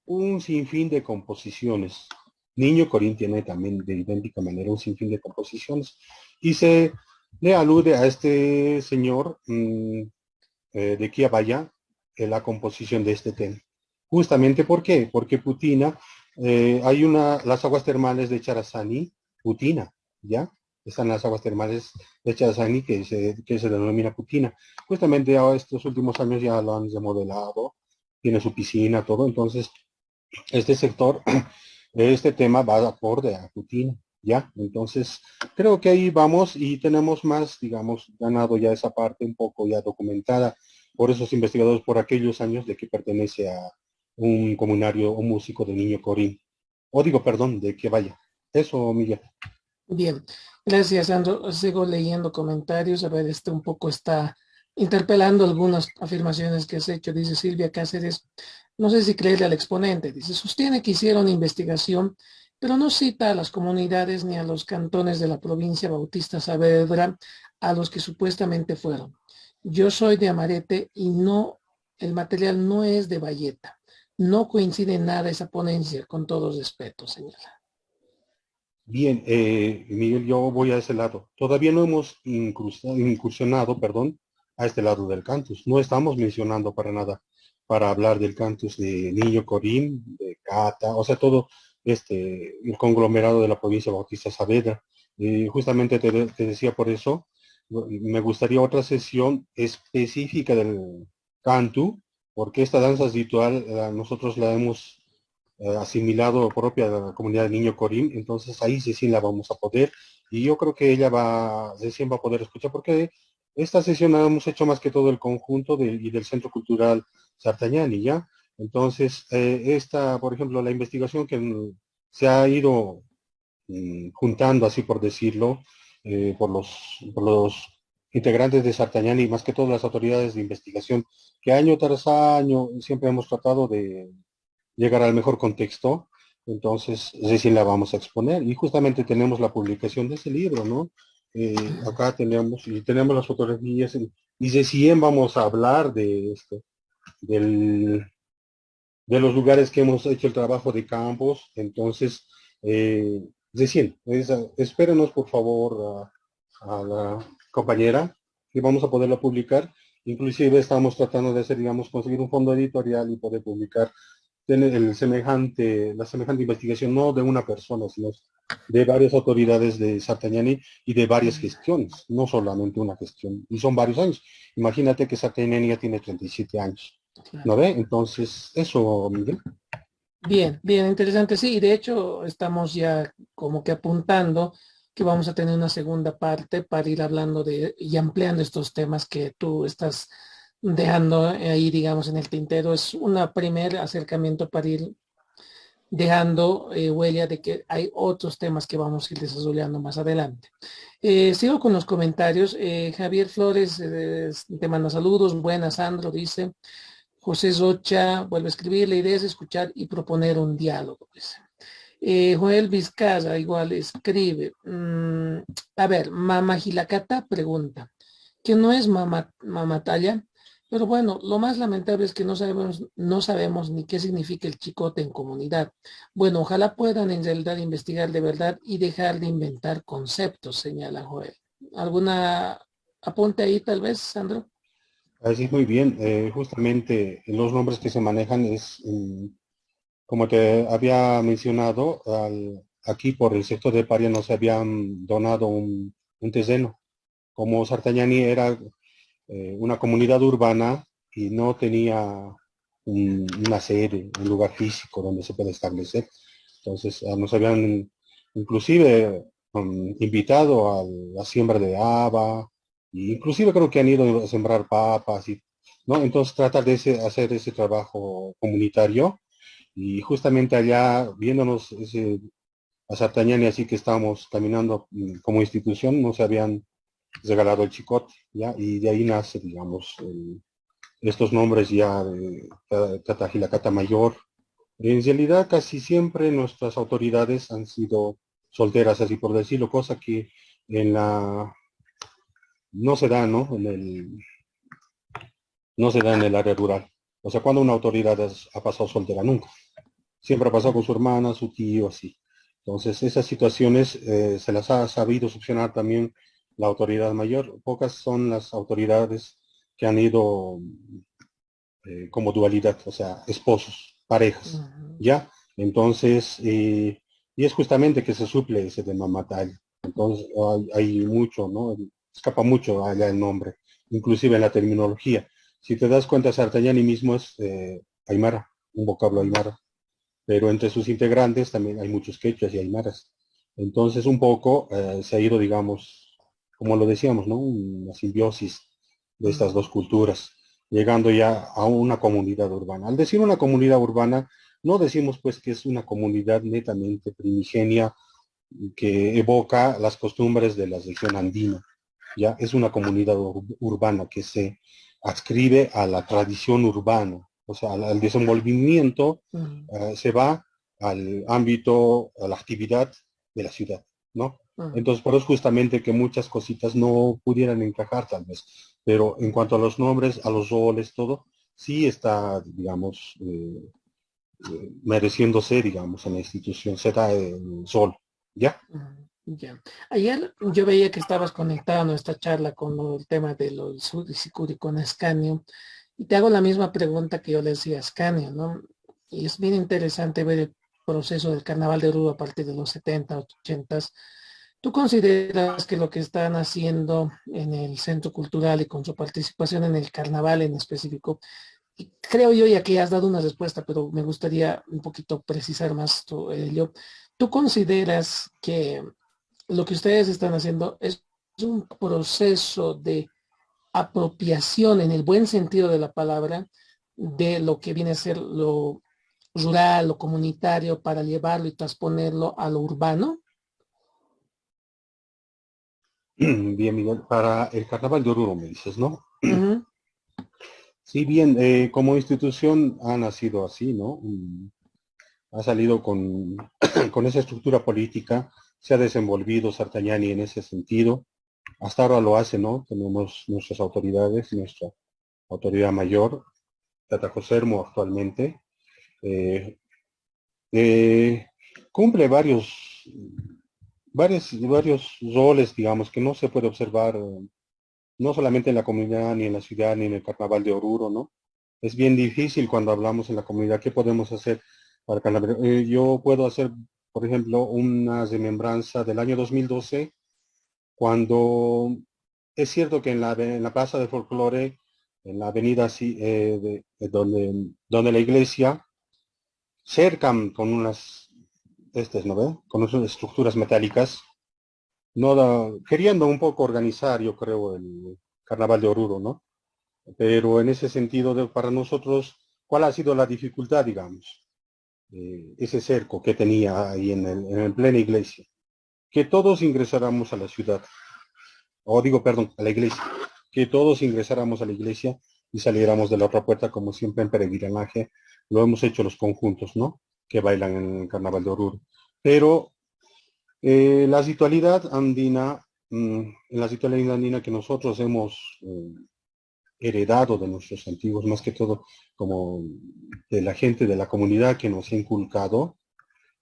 un sinfín de composiciones. Niño Corín tiene también de idéntica manera un sinfín de composiciones. Y se le alude a este señor de Quiabaya en la composición de este tema. Justamente, ¿por qué? Porque Putina, las aguas termales de Charazani, Putina, ¿ya? Están las aguas termales de Charazani que se denomina Putina. Justamente ahora estos últimos años ya lo han remodelado, tiene su piscina, todo, entonces este sector, este tema va acorde a Putin, ¿ya? Entonces, creo que ahí vamos y tenemos más, digamos, ganado ya esa parte un poco ya documentada por esos investigadores por aquellos años de que pertenece a un comunario, un músico de Niño Corín. O digo, perdón, de que vaya. Eso, Miguel. Bien, gracias, Sandro. Sigo leyendo comentarios. A ver, un poco está interpelando algunas afirmaciones que has hecho. Dice Silvia Cáceres, no sé si creerle al exponente. Dice, sostiene que hicieron investigación, pero no cita a las comunidades ni a los cantones de la provincia Bautista Saavedra a los que supuestamente fueron. Yo soy de Amarete y no, el material no es de Valleta. No coincide en nada esa ponencia, con todo respeto, señala. Bien, Miguel, yo voy a ese lado. Todavía no hemos incursionado, perdón, a este lado del Cantus. No estamos mencionando para nada para hablar del Cantus de Niño Corín, de Cata, o sea, todo el conglomerado de la provincia Bautista Saavedra. Justamente te decía por eso, me gustaría otra sesión específica del Cantu, porque esta danza ritual nosotros la hemos asimilado propia de la comunidad de Niño Corín, entonces ahí sí la vamos a poder, y yo creo que ella recién va a poder escuchar, porque esta sesión la hemos hecho más que todo el conjunto y del Centro Cultural Sartañani, ¿ya? Entonces, por ejemplo, la investigación que se ha ido juntando, así por decirlo, por los integrantes de Sartañani y más que todas las autoridades de investigación, que año tras año siempre hemos tratado de llegar al mejor contexto, entonces recién la vamos a exponer. Y justamente tenemos la publicación de ese libro, ¿no? Acá tenemos las fotografías y recién vamos a hablar del, de los lugares que hemos hecho el trabajo de campos, entonces recién, espérenos por favor a la compañera que vamos a poderla publicar. Inclusive estamos tratando de hacer, digamos, conseguir un fondo editorial y poder publicar tiene la semejante investigación no de una persona, sino de varias autoridades de Sartañani y de varias gestiones, no solamente una gestión, y son varios años. Imagínate que Sartañani ya tiene 37 años, ¿no ve? Entonces, eso, Miguel. Bien, bien, interesante. Sí, de hecho estamos ya como que apuntando que vamos a tener una segunda parte para ir hablando y ampliando estos temas que tú estás dejando ahí, digamos, en el tintero. Es un primer acercamiento para ir dejando huella de que hay otros temas que vamos a ir desarrollando más adelante. Sigo con los comentarios. Javier Flores te manda saludos. Buenas, Sandro, dice. José Rocha vuelve a escribir, la idea es escuchar y proponer un diálogo. Dice. Joel Vizcarra igual escribe. A ver, Mama Gilacata pregunta, que no es mamatalla, pero bueno, lo más lamentable es que no sabemos ni qué significa el chicote en comunidad. Bueno, ojalá puedan en realidad investigar de verdad y dejar de inventar conceptos, señala Joel. ¿Alguna apunte ahí tal vez, Sandro? Así muy bien. Justamente los nombres que se manejan como te había mencionado, aquí por el sector de Paria nos habían donado un terreno. Como Sartañani era una comunidad urbana y no tenía una sede, un lugar físico donde se puede establecer. Entonces nos habían inclusive invitado a la siembra de haba, e inclusive creo que han ido a sembrar papas, ¿no? Entonces tratar de hacer ese trabajo comunitario y justamente allá viéndonos a Sartañani, así que estábamos caminando como institución, nos habían regalado el chicote, ¿ya? Y de ahí nace, digamos, estos nombres ya de Tatajilacata Mayor, En realidad casi siempre nuestras autoridades han sido solteras, así por decirlo, cosa que en la no se da, ¿no? No se da en el área rural. O sea, cuando una autoridad ha pasado soltera, nunca. Siempre ha pasado con su hermana, su tío, así. Entonces, esas situaciones se las ha sabido solucionar también la autoridad mayor. Pocas son las autoridades que han ido como dualidad, o sea, esposos, parejas, Ujú. ¿ya? Entonces, y es justamente que se suple ese de Mamatay. Entonces, hay mucho, ¿no? Escapa mucho allá el nombre, inclusive en la terminología. Si te das cuenta, Sartayani mismo es Aymara, un vocablo Aymara, pero entre sus integrantes también hay muchos quechuas y aymaras. Entonces, un poco se ha ido, digamos, como lo decíamos, ¿no? Una simbiosis de estas dos Ujú. culturas, llegando ya a una comunidad urbana. Al decir una comunidad urbana, no decimos pues que es una comunidad netamente primigenia que evoca las costumbres de la región andina. Ya es una comunidad urbana que se adscribe a la tradición urbana, o sea, al desenvolvimiento Ujú. se va al ámbito, a la actividad de la ciudad, ¿no? Ujú. Entonces, por eso justamente que muchas cositas no pudieran encajar tal vez, pero en cuanto a los nombres, a los roles, todo, sí está, digamos, mereciéndose, digamos, en la institución, se da el sol, ¿ya? Ujú. Ya. Ayer yo veía que estabas conectado a nuestra charla con el tema de los Sudisicuri con Ascanio y te hago la misma pregunta que yo le decía a Ascanio, ¿no? Y es bien interesante ver el proceso del Carnaval de Oruro a partir de los 70, 80. ¿Tú consideras que lo que están haciendo en el Centro Cultural y con su participación en el Carnaval en específico, y creo yo ya que has dado una respuesta, pero me gustaría un poquito precisar más ello, ¿tú consideras que lo que ustedes están haciendo es un proceso de apropiación en el buen sentido de la palabra de lo que viene a ser lo rural, lo comunitario, para llevarlo y transponerlo a lo urbano? Bien, Miguel, para el Carnaval de Oruro me dices, ¿no? Ujú. Sí, bien, como institución ha nacido así, ¿no? Ha salido con, con esa estructura política, se ha desenvolvido Sartañani en ese sentido. Hasta ahora lo hace, ¿no? Tenemos nuestras autoridades, nuestra autoridad mayor, Tata Josermo actualmente, eh, eh, cumple varios roles, digamos, que no se puede observar no solamente en la comunidad, ni en la ciudad, ni en el carnaval de Oruro, ¿no? Es bien difícil cuando hablamos en la comunidad, ¿qué podemos hacer para el carnaval? Yo puedo hacer, por ejemplo, una remembranza del año 2012, cuando es cierto que en la Plaza de Folclore, en la avenida donde la iglesia, cercan con unas, ¿no ve? Con unas estructuras metálicas, no queriendo un poco organizar, yo creo, el carnaval de Oruro, ¿no? Pero en ese sentido, para nosotros, ¿cuál ha sido la dificultad, digamos? Ese cerco que tenía ahí en el plena iglesia. Que todos ingresáramos a la ciudad, o digo, perdón, a la iglesia. Que todos ingresáramos a la iglesia y saliéramos de la otra puerta, como siempre en peregrinaje, lo hemos hecho los conjuntos, ¿no? Que bailan en el carnaval de Oruro. Pero la ritualidad andina, en la ritualidad andina que nosotros hemos heredado de nuestros antiguos, más que todo como de la gente de la comunidad que nos ha inculcado,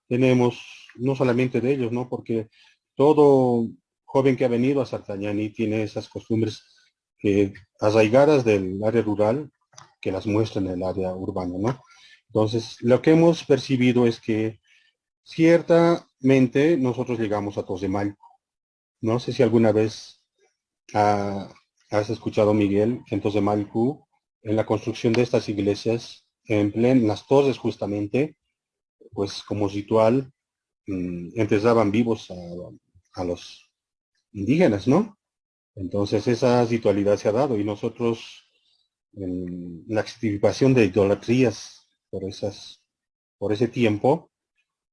tenemos no solamente de ellos, ¿no? Porque todo joven que ha venido a Sartañani tiene esas costumbres que arraigadas del área rural que las muestran en el área urbana, ¿no? Entonces, lo que hemos percibido es que ciertamente nosotros llegamos a Tosemayo. No sé si alguna vez has escuchado, Miguel, que en Tosemalcu, en la construcción de estas iglesias, en las torres justamente, pues como ritual, enterraban vivos a los indígenas, ¿no? Entonces esa ritualidad se ha dado y nosotros en la extirpación de idolatrías por ese tiempo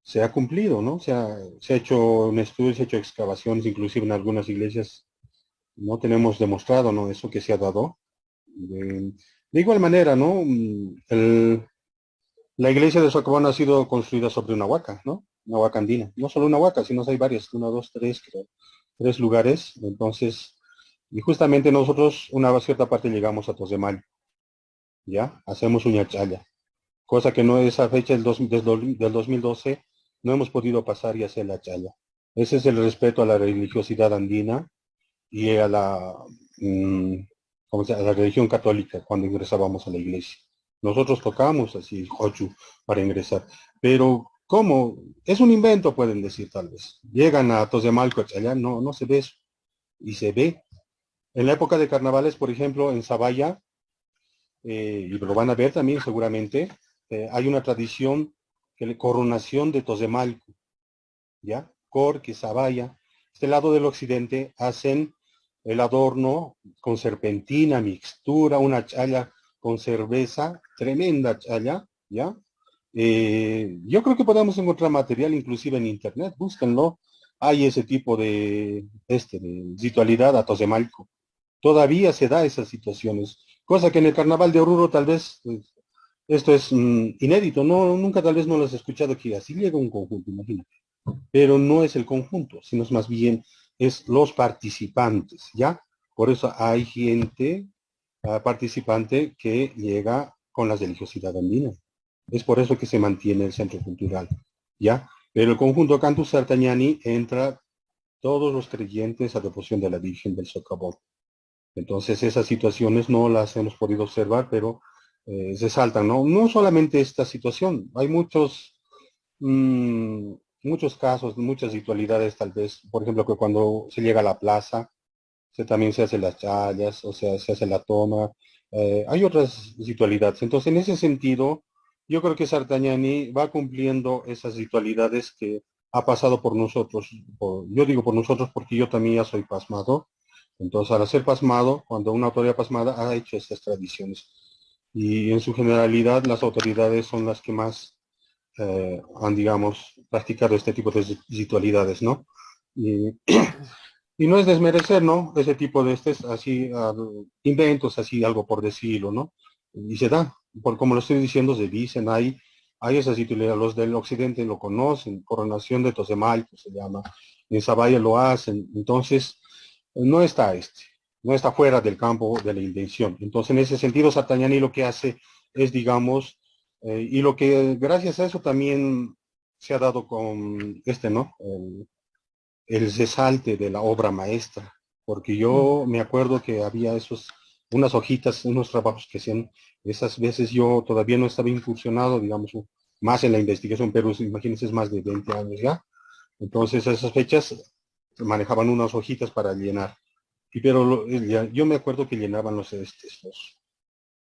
se ha cumplido, ¿no? Se ha hecho un estudio, se ha hecho excavaciones, inclusive en algunas iglesias no tenemos demostrado, ¿no? Eso que se ha dado. De igual manera, ¿no? La iglesia de Socavón ha sido construida sobre una huaca, ¿no? Una huaca andina. No solo una huaca, sino hay varias, uno, dos, tres, creo, tres lugares. Entonces, y justamente nosotros, una cierta parte llegamos a Tosemal, ¿ya? Hacemos una chaya. Cosa que no esa fecha del 2012 no hemos podido pasar y hacer la chaya. Ese es el respeto a la religiosidad andina y a la, mm, ¿cómo se llama? A la religión católica cuando ingresábamos a la iglesia. Nosotros tocamos así, Jochu, para ingresar. Pero, ¿cómo? Es un invento, pueden decir tal vez. Llegan a Tosemalco, allá no, no se ve eso. Y se ve. En la época de carnavales, por ejemplo, en Zabaya, y lo van a ver también seguramente, hay una tradición que le coronación de Tosemalco, ¿ya? Corque, Zabaya. Este lado del occidente hacen el adorno con serpentina, mixtura, una challa con cerveza, tremenda challa, ¿ya? Yo creo que podemos encontrar material inclusive en internet, búsquenlo. Hay ese tipo de ritualidad a Tosemalco. Todavía se da esas situaciones, cosa que en el carnaval de Oruro tal vez esto es inédito, no, nunca tal vez no lo has escuchado que así llega un conjunto, imagínate, pero no es el conjunto, sino es más bien es los participantes, ¿ya? Por eso hay gente participante que llega con la religiosidad andina. Es por eso que se mantiene el centro cultural, ¿ya? Pero el conjunto Cantus Sartañani entra todos los creyentes a devoción de la Virgen del Socavón. Entonces esas situaciones no las hemos podido observar, pero se saltan, ¿no? No solamente esta situación, hay mm, muchos casos, muchas ritualidades tal vez, por ejemplo, que cuando se llega a la plaza, también se hacen las chayas, o sea, se hace la toma, hay otras ritualidades. Entonces, en ese sentido, yo creo que Sartañani va cumpliendo esas ritualidades que ha pasado por nosotros. Yo digo por nosotros porque yo también ya soy pasmado. Entonces, al ser pasmado, cuando una autoridad pasmada ha hecho estas tradiciones. Y en su generalidad, las autoridades son las que más han, digamos, practicado este tipo de ritualidades, ¿no? Y, y no es desmerecer, ¿no? Ese tipo de así, inventos, así, algo por decirlo, ¿no? Y se da, por como lo estoy diciendo, se dicen, hay esas ritualidades, los del occidente lo conocen, coronación de Tosemalco se llama, en Zabaya lo hacen, entonces, no está no está fuera del campo de la invención. Entonces, en ese sentido, Sartañani lo que hace es, digamos, y lo que gracias a eso también se ha dado con ¿no? El resalte de la obra maestra, porque Mm. yo me acuerdo que había unas hojitas, unos trabajos que hacían, esas veces yo todavía no estaba incursionado, digamos, más en la investigación, pero imagínense, es más de 20 años ya. Entonces, a esas fechas manejaban unas hojitas para llenar. Pero yo me acuerdo que llenaban los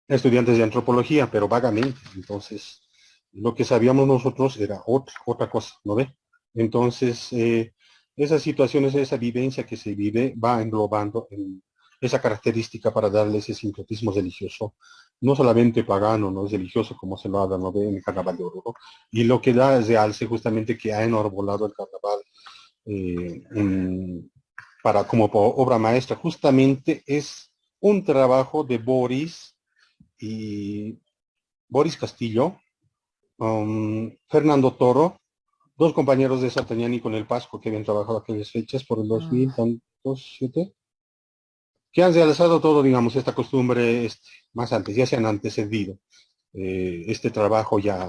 estudiantes de antropología, pero vagamente. Entonces, lo que sabíamos nosotros era otra cosa, ¿no ve? Entonces, esas situaciones, esa vivencia que se vive va englobando en esa característica para darle ese sincretismo religioso, no solamente pagano, no es religioso como se lo ha dado, ¿no ve? En el carnaval de Oruro, y lo que da es realce justamente que ha enarbolado el carnaval para como obra maestra, justamente es un trabajo de y Boris Castillo, Fernando Toro, dos compañeros de Sartañani con el Pasco que habían trabajado aquellas fechas por el Ah, 2007, que han realizado todo, digamos, esta costumbre más antes, ya se han antecedido este trabajo ya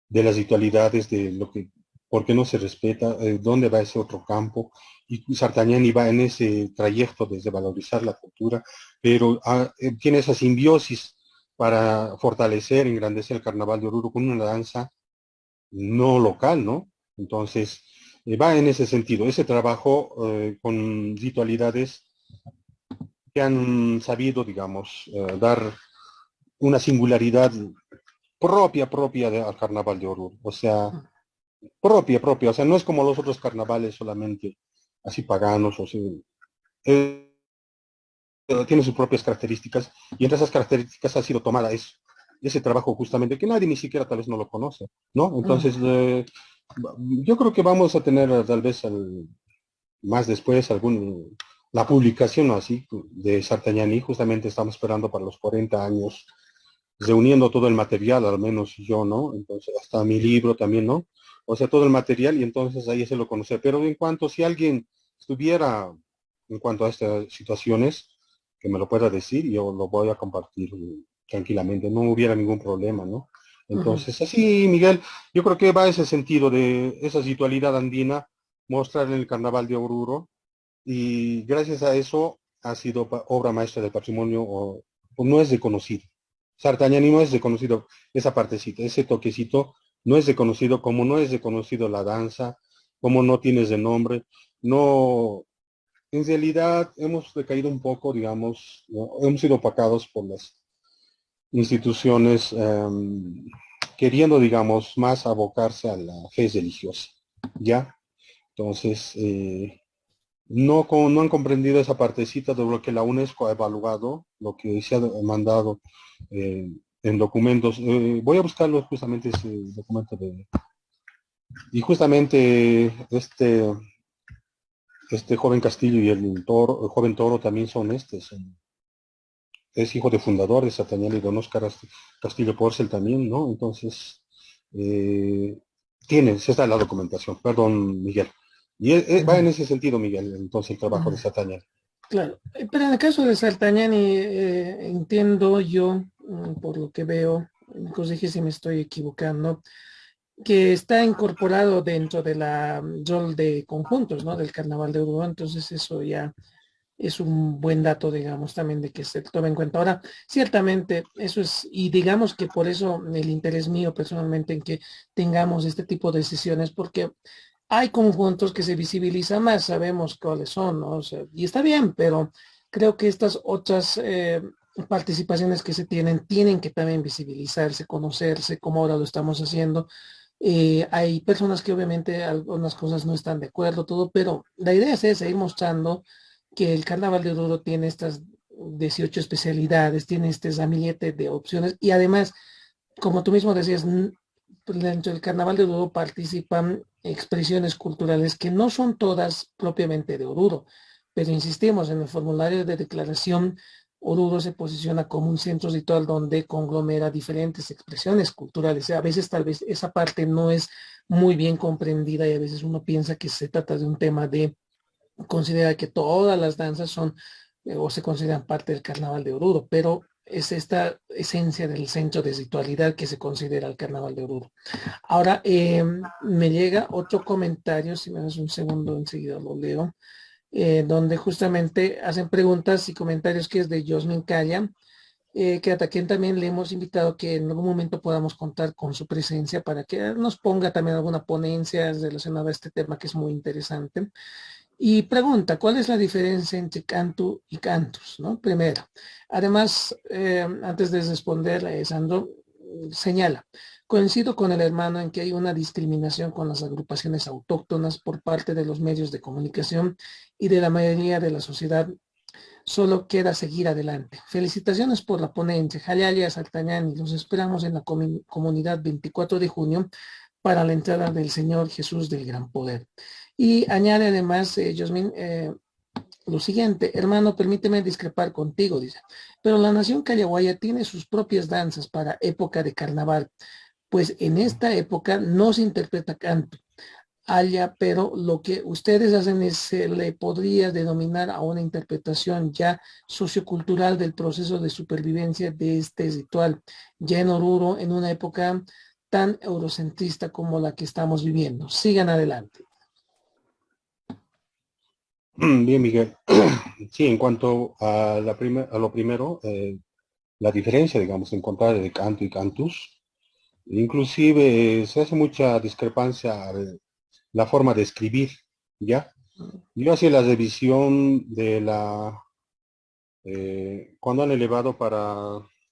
de las ritualidades, de lo que, por qué no se respeta, dónde va ese otro campo, y Sartañani va en ese trayecto desde valorizar la cultura, pero tiene esa simbiosis para fortalecer, engrandecer el carnaval de Oruro con una danza no local, ¿no? Entonces, va en ese sentido, ese trabajo con ritualidades que han sabido, digamos, dar una singularidad al carnaval de Oruro. O sea, mm. propia, o sea, no es como los otros carnavales solamente así paganos, o sea, eh, tiene sus propias características y entre esas características ha sido tomada ese trabajo justamente que nadie ni siquiera tal vez no lo conoce, ¿no? Entonces, Mm. yo creo que vamos a tener tal vez más después la publicación, ¿no? Así de Sartañani, justamente estamos esperando para los 40 años reuniendo todo el material, al menos yo, ¿no? Entonces, hasta mi libro también, ¿no? O sea, todo el material y entonces ahí se lo conoce. Pero en cuanto si alguien estuviera en cuanto a estas situaciones, que me lo pueda decir, yo lo voy a compartir tranquilamente, no hubiera ningún problema, ¿no? Ujú. Entonces, así, Miguel, yo creo que va ese sentido de esa ritualidad andina, mostrar en el Carnaval de Oruro, y gracias a eso ha sido obra maestra del patrimonio, o no es reconocido. Sartañani no es reconocido, esa partecita, ese toquecito no es reconocido, como no es reconocido la danza, como no tienes de nombre, no, en realidad hemos decaído un poco, digamos, ¿no? Hemos sido opacados por las instituciones, queriendo, digamos, más abocarse a la fe religiosa, ¿ya? Entonces, no han comprendido esa partecita de lo que la UNESCO ha evaluado, lo que se ha mandado eh, en documentos. Voy a buscarlo justamente ese documento y justamente este joven Castillo y el joven Toro también es hijo de fundador de Satañal y don Oscar Castillo Porcel también, ¿no? Entonces, eh, se está en la documentación, perdón, Miguel. Y va en Ujú. ese sentido, Miguel, entonces el trabajo de Ujú. Satañal. Claro, pero en el caso de Saltañani, entiendo yo, por lo que veo, me corrige si me estoy equivocando, que está incorporado dentro de la rol de conjuntos, ¿no? Del Carnaval de Oruro, entonces eso ya es un buen dato, digamos, también de que se tome en cuenta. Ahora, ciertamente, eso es, y digamos que por eso el interés mío personalmente en que tengamos este tipo de sesiones, porque hay conjuntos que se visibilizan más, sabemos cuáles son, ¿no? O sea, y está bien, pero creo que estas otras participaciones que se tienen que también visibilizarse, conocerse, como ahora lo estamos haciendo. Hay personas que obviamente algunas cosas no están de acuerdo, todo, pero la idea es esa, ir mostrando que el Carnaval de Oruro tiene estas 18 especialidades, tiene este ramillete de opciones y además, como tú mismo decías, dentro del Carnaval de Oruro participan expresiones culturales que no son todas propiamente de Oruro, pero insistimos, en el formulario de declaración, Oruro se posiciona como un centro ritual donde conglomera diferentes expresiones culturales. A veces tal vez esa parte no es muy bien comprendida y a veces uno piensa que se trata de un tema de considera que todas las danzas son o se consideran parte del carnaval de Oruro, pero es esta esencia del centro de ritualidad que se considera el carnaval de Oruro. Ahora, me llega otro comentario, si me das un segundo, enseguida lo leo, donde justamente hacen preguntas y comentarios que es de Josmin Calla, que a quien también le hemos invitado que en algún momento podamos contar con su presencia para que nos ponga también alguna ponencia relacionada a este tema que es muy interesante. Y pregunta, ¿cuál es la diferencia entre canto y cantus? ¿No? Primero. Además, antes de responder, Sandro señala, coincido con el hermano en que hay una discriminación con las agrupaciones autóctonas por parte de los medios de comunicación y de la mayoría de la sociedad. Solo queda seguir adelante. Felicitaciones por la ponencia. Jayalia Saltañani, los esperamos en la comunidad 24 de junio para la entrada del Señor Jesús del Gran Poder. Y añade además, Yasmin, lo siguiente, hermano, permíteme discrepar contigo, dice, pero la nación callahuaya tiene sus propias danzas para época de carnaval, pues en esta época no se interpreta canto, allá, pero lo que ustedes hacen es, se le podría denominar a una interpretación ya sociocultural del proceso de supervivencia de este ritual, ya en Oruro, en una época tan eurocentrista como la que estamos viviendo. Sigan adelante. Bien, Miguel. Sí, en cuanto a, a lo primero, la diferencia, digamos, en cuanto a de canto y cantus, inclusive se hace mucha discrepancia la forma de escribir, ¿ya? Yo hacía la revisión de cuando han elevado para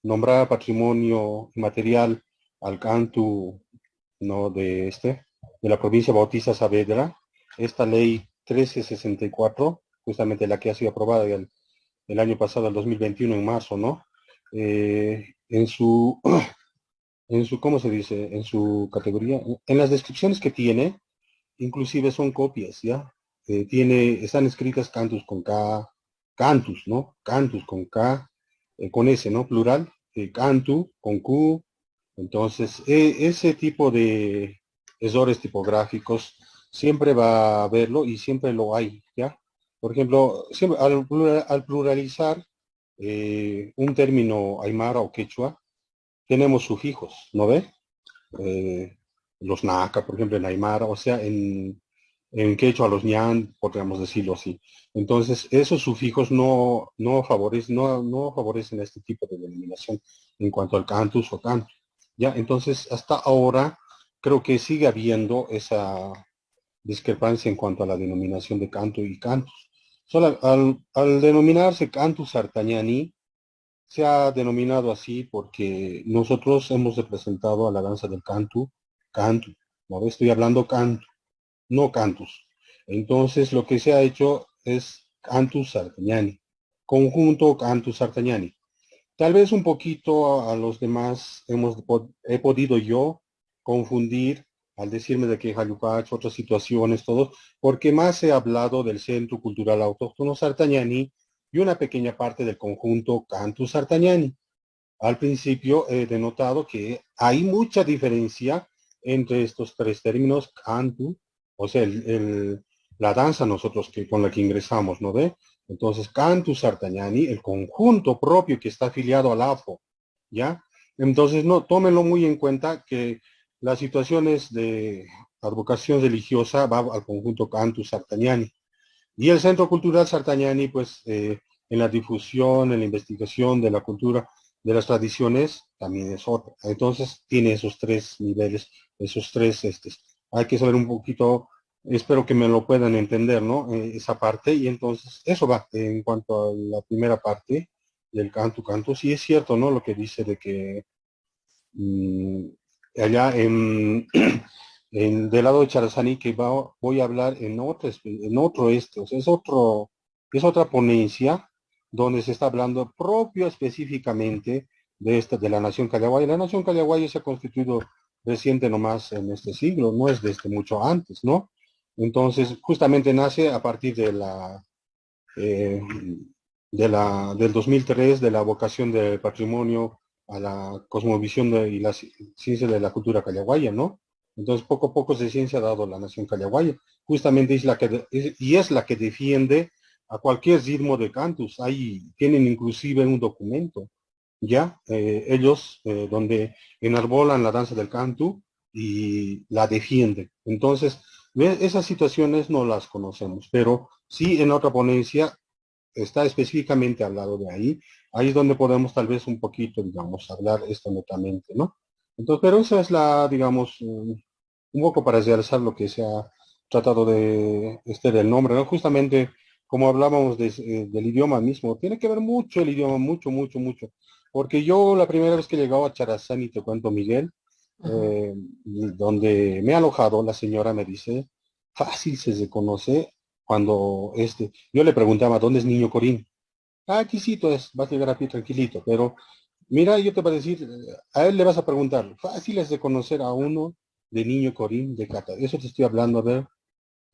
nombrar patrimonio inmaterial al canto, ¿no? De la provincia Bautista Saavedra, esta ley 1364, justamente la que ha sido aprobada el año pasado, el 2021, en marzo, ¿no? En su, ¿cómo se dice? En su categoría, en las descripciones que tiene, inclusive son copias, ¿ya? Están escritas cantus con K, cantus, ¿no? Cantus con K, con S, ¿no? Plural. cantu, con Q. Entonces, ese tipo de errores tipográficos siempre va a haberlo y siempre lo hay, ¿ya? Por ejemplo, siempre, al pluralizar un término aymara o quechua, tenemos sufijos, ¿no ve? Eh, los naca, por ejemplo, en aymara, o sea, en quechua los ñan, podríamos decirlo así. Entonces, esos sufijos no favorecen este tipo de denominación en cuanto al cantus o canto. ¿Ya? Entonces, hasta ahora creo que sigue habiendo esa discrepancia en cuanto a la denominación de canto y cantus. Solo al denominarse cantus artañani, se ha denominado así porque nosotros hemos representado a la danza del canto, ¿no? Estoy hablando canto, no cantus. Entonces, lo que se ha hecho es cantus artañani, conjunto cantus artañani. Tal vez un poquito a los demás he podido yo confundir al decirme de que Jalupach, otras situaciones, todo, porque más he hablado del Centro Cultural Autóctono Sartañani y una pequeña parte del conjunto Cantus Sartañani. Al principio he denotado que hay mucha diferencia entre estos tres términos, cantu, o sea, la danza nosotros con la que ingresamos, ¿no ve? Entonces, cantus sartañani, el conjunto propio que está afiliado al AFO, ¿ya? Entonces, no, tómenlo muy en cuenta que las situaciones de advocación religiosa va al conjunto cantus sartañani. Y el Centro Cultural Sartañani, pues, en la difusión, en la investigación de la cultura, de las tradiciones, también es otro. Entonces, tiene esos tres niveles, esos tres, hay que saber un poquito, espero que me lo puedan entender, ¿no? Esa parte, y entonces, eso va, en cuanto a la primera parte del canto, sí es cierto, ¿no? Lo que dice de que mm, allá del lado de Charazani que voy a hablar en otro o sea, es otra ponencia donde se está hablando propio específicamente de la nación Callahuaya. La nación Callahuaya se ha constituido reciente nomás en este siglo, no es desde mucho antes, ¿no? Entonces, justamente nace a partir eh, del 2003, de la vocación del patrimonio a la cosmovisión y la ciencia de la cultura callahuaya, ¿no? Entonces, poco a poco de ciencia ha dado la nación callahuaya. Justamente es la que defiende a cualquier ritmo de cantus. Ahí tienen inclusive un documento, ¿ya? Ellos, donde enarbolan la danza del cantu y la defienden. Entonces, esas situaciones no las conocemos, pero sí en otra ponencia está específicamente hablado de ahí. Ahí es donde podemos tal vez un poquito, digamos, hablar esto netamente, ¿no? Entonces, pero esa es digamos, un poco para realzar lo que se ha tratado del nombre, ¿no? Justamente como hablábamos del idioma mismo, tiene que ver mucho el idioma, mucho, mucho, mucho. Porque yo la primera vez que llegaba a Charazán, y te cuento, Miguel, Ajá. donde me ha alojado, la señora me dice, fácil se reconoce cuando yo le preguntaba, ¿dónde es Niño Corín? Ah, aquícito es, vas a llegar a pie tranquilito, pero mira, yo te voy a decir, a él le vas a preguntar, fácil es de conocer a uno de Niño Corín de Cata. Eso te estoy hablando, a ver,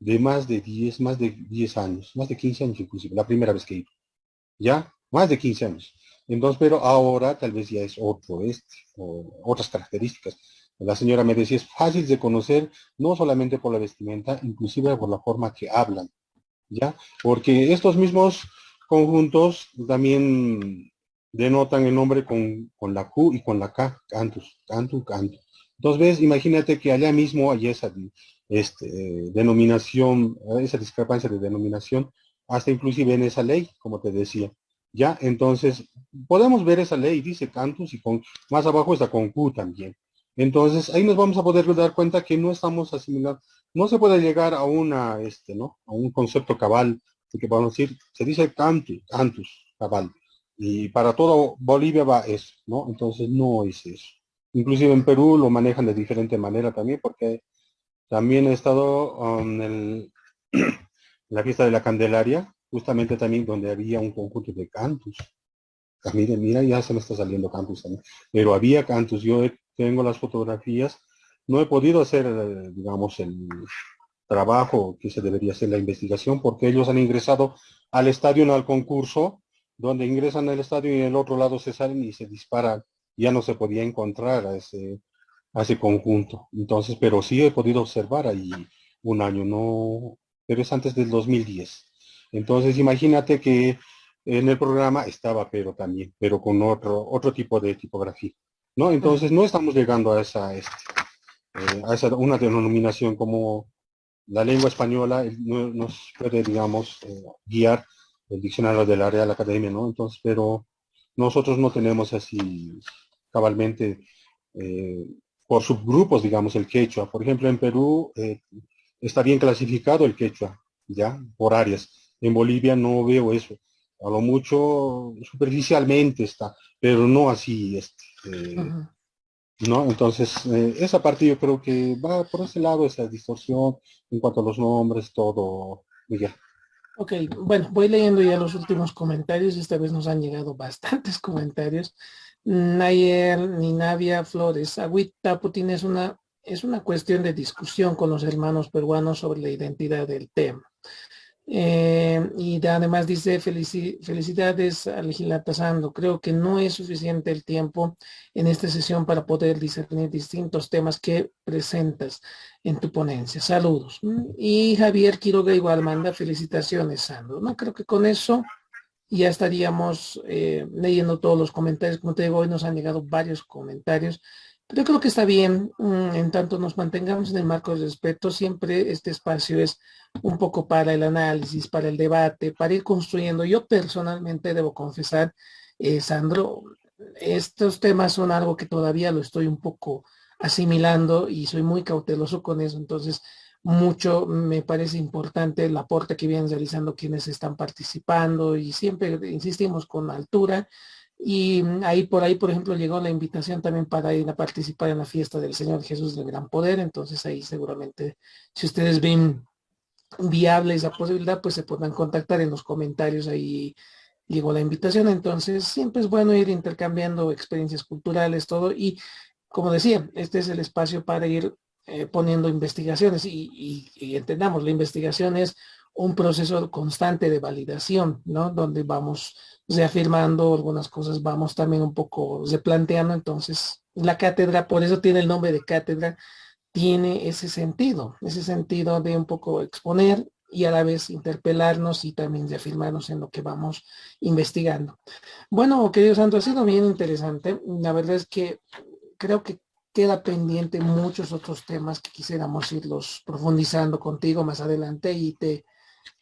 de más de 10 años, más de 15 años inclusive, la primera vez que iba, ¿ya? Más de 15 años. Entonces, pero ahora tal vez ya es otro o otras características. La señora me decía, es fácil de conocer, no solamente por la vestimenta, inclusive por la forma que hablan. ¿Ya? Porque estos mismos conjuntos también denotan el nombre con la Q y con la K, cantus, cantu, canto. Entonces, ves, imagínate que allá mismo hay esa denominación, esa discrepancia de denominación, hasta inclusive en esa ley, como te decía. ¿Ya? Entonces, podemos ver esa ley, dice cantus y más abajo está con Q también. Entonces, ahí nos vamos a poder dar cuenta que no estamos asimilando, no se puede llegar a ¿no? A un concepto cabal, porque vamos a decir, se dice cantus, cabal, y para todo Bolivia va eso, ¿no? Entonces no es eso. Inclusive en Perú lo manejan de diferente manera también, porque también he estado la fiesta de la Candelaria, justamente también donde había un conjunto de cantus. Ah, mira, ya se me está saliendo cantus también. Pero había cantus, tengo las fotografías, no he podido hacer, digamos, el trabajo que se debería hacer la investigación, porque ellos han ingresado al estadio, no al concurso, donde ingresan al estadio y en el otro lado se salen y se disparan ya no se podía encontrar a ese conjunto. Entonces, pero sí he podido observar ahí un año, no, pero es antes del 2010. Entonces, imagínate que en el programa estaba pero también, pero con otro tipo de tipografía, ¿no? Ujú. Entonces, no estamos llegando a esa una denominación como la lengua española nos puede, digamos, guiar el diccionario de la Real Academia, ¿no? Entonces, pero nosotros no tenemos así cabalmente eh, por subgrupos, digamos, el quechua. Por ejemplo, en Perú está bien clasificado el quechua, ¿ya? Por áreas. En Bolivia no veo eso. A lo mucho superficialmente está, pero no así, Ujú. ¿no? Entonces, esa parte yo creo que va por ese lado, esa distorsión en cuanto a los nombres, todo, y ya. Ok, bueno, voy leyendo ya los últimos comentarios. Esta vez nos han llegado bastantes comentarios. Nayer, Ninavia Flores, Agüita Putin es una cuestión de discusión con los hermanos peruanos sobre la identidad del tema. Además dice felicidades a Legislata Sando. Creo que no es suficiente el tiempo en esta sesión para poder discernir distintos temas que presentas en tu ponencia. Saludos. Y Javier Quiroga igual manda felicitaciones, Sandro. No creo que con eso ya estaríamos leyendo todos los comentarios. Como te digo, hoy nos han llegado varios comentarios, pero yo creo que está bien, en tanto nos mantengamos en el marco del respeto, siempre este espacio es un poco para el análisis, para el debate, para ir construyendo. Yo personalmente debo confesar, Sandro, estos temas son algo que todavía lo estoy un poco asimilando y soy muy cauteloso con eso, entonces mucho me parece importante el aporte que vienen realizando quienes están participando y siempre insistimos con altura. Y ahí por ahí, por ejemplo, llegó la invitación también para ir a participar en la fiesta del Señor Jesús del Gran Poder. Entonces ahí seguramente, si ustedes ven viable esa posibilidad, pues se podrán contactar en los comentarios. Ahí llegó la invitación. Entonces siempre es bueno ir intercambiando experiencias culturales, todo. Y como decía, este es el espacio para ir poniendo investigaciones y entendamos, la investigación es un proceso constante de validación, ¿no? Donde vamos reafirmando algunas cosas, vamos también un poco replanteando. Entonces, la cátedra, por eso tiene el nombre de cátedra, tiene ese sentido de un poco exponer y a la vez interpelarnos y también reafirmarnos en lo que vamos investigando. Bueno, querido Santo, ha sido bien interesante. La verdad es que creo que queda pendiente muchos otros temas que quisiéramos irlos profundizando contigo más adelante y te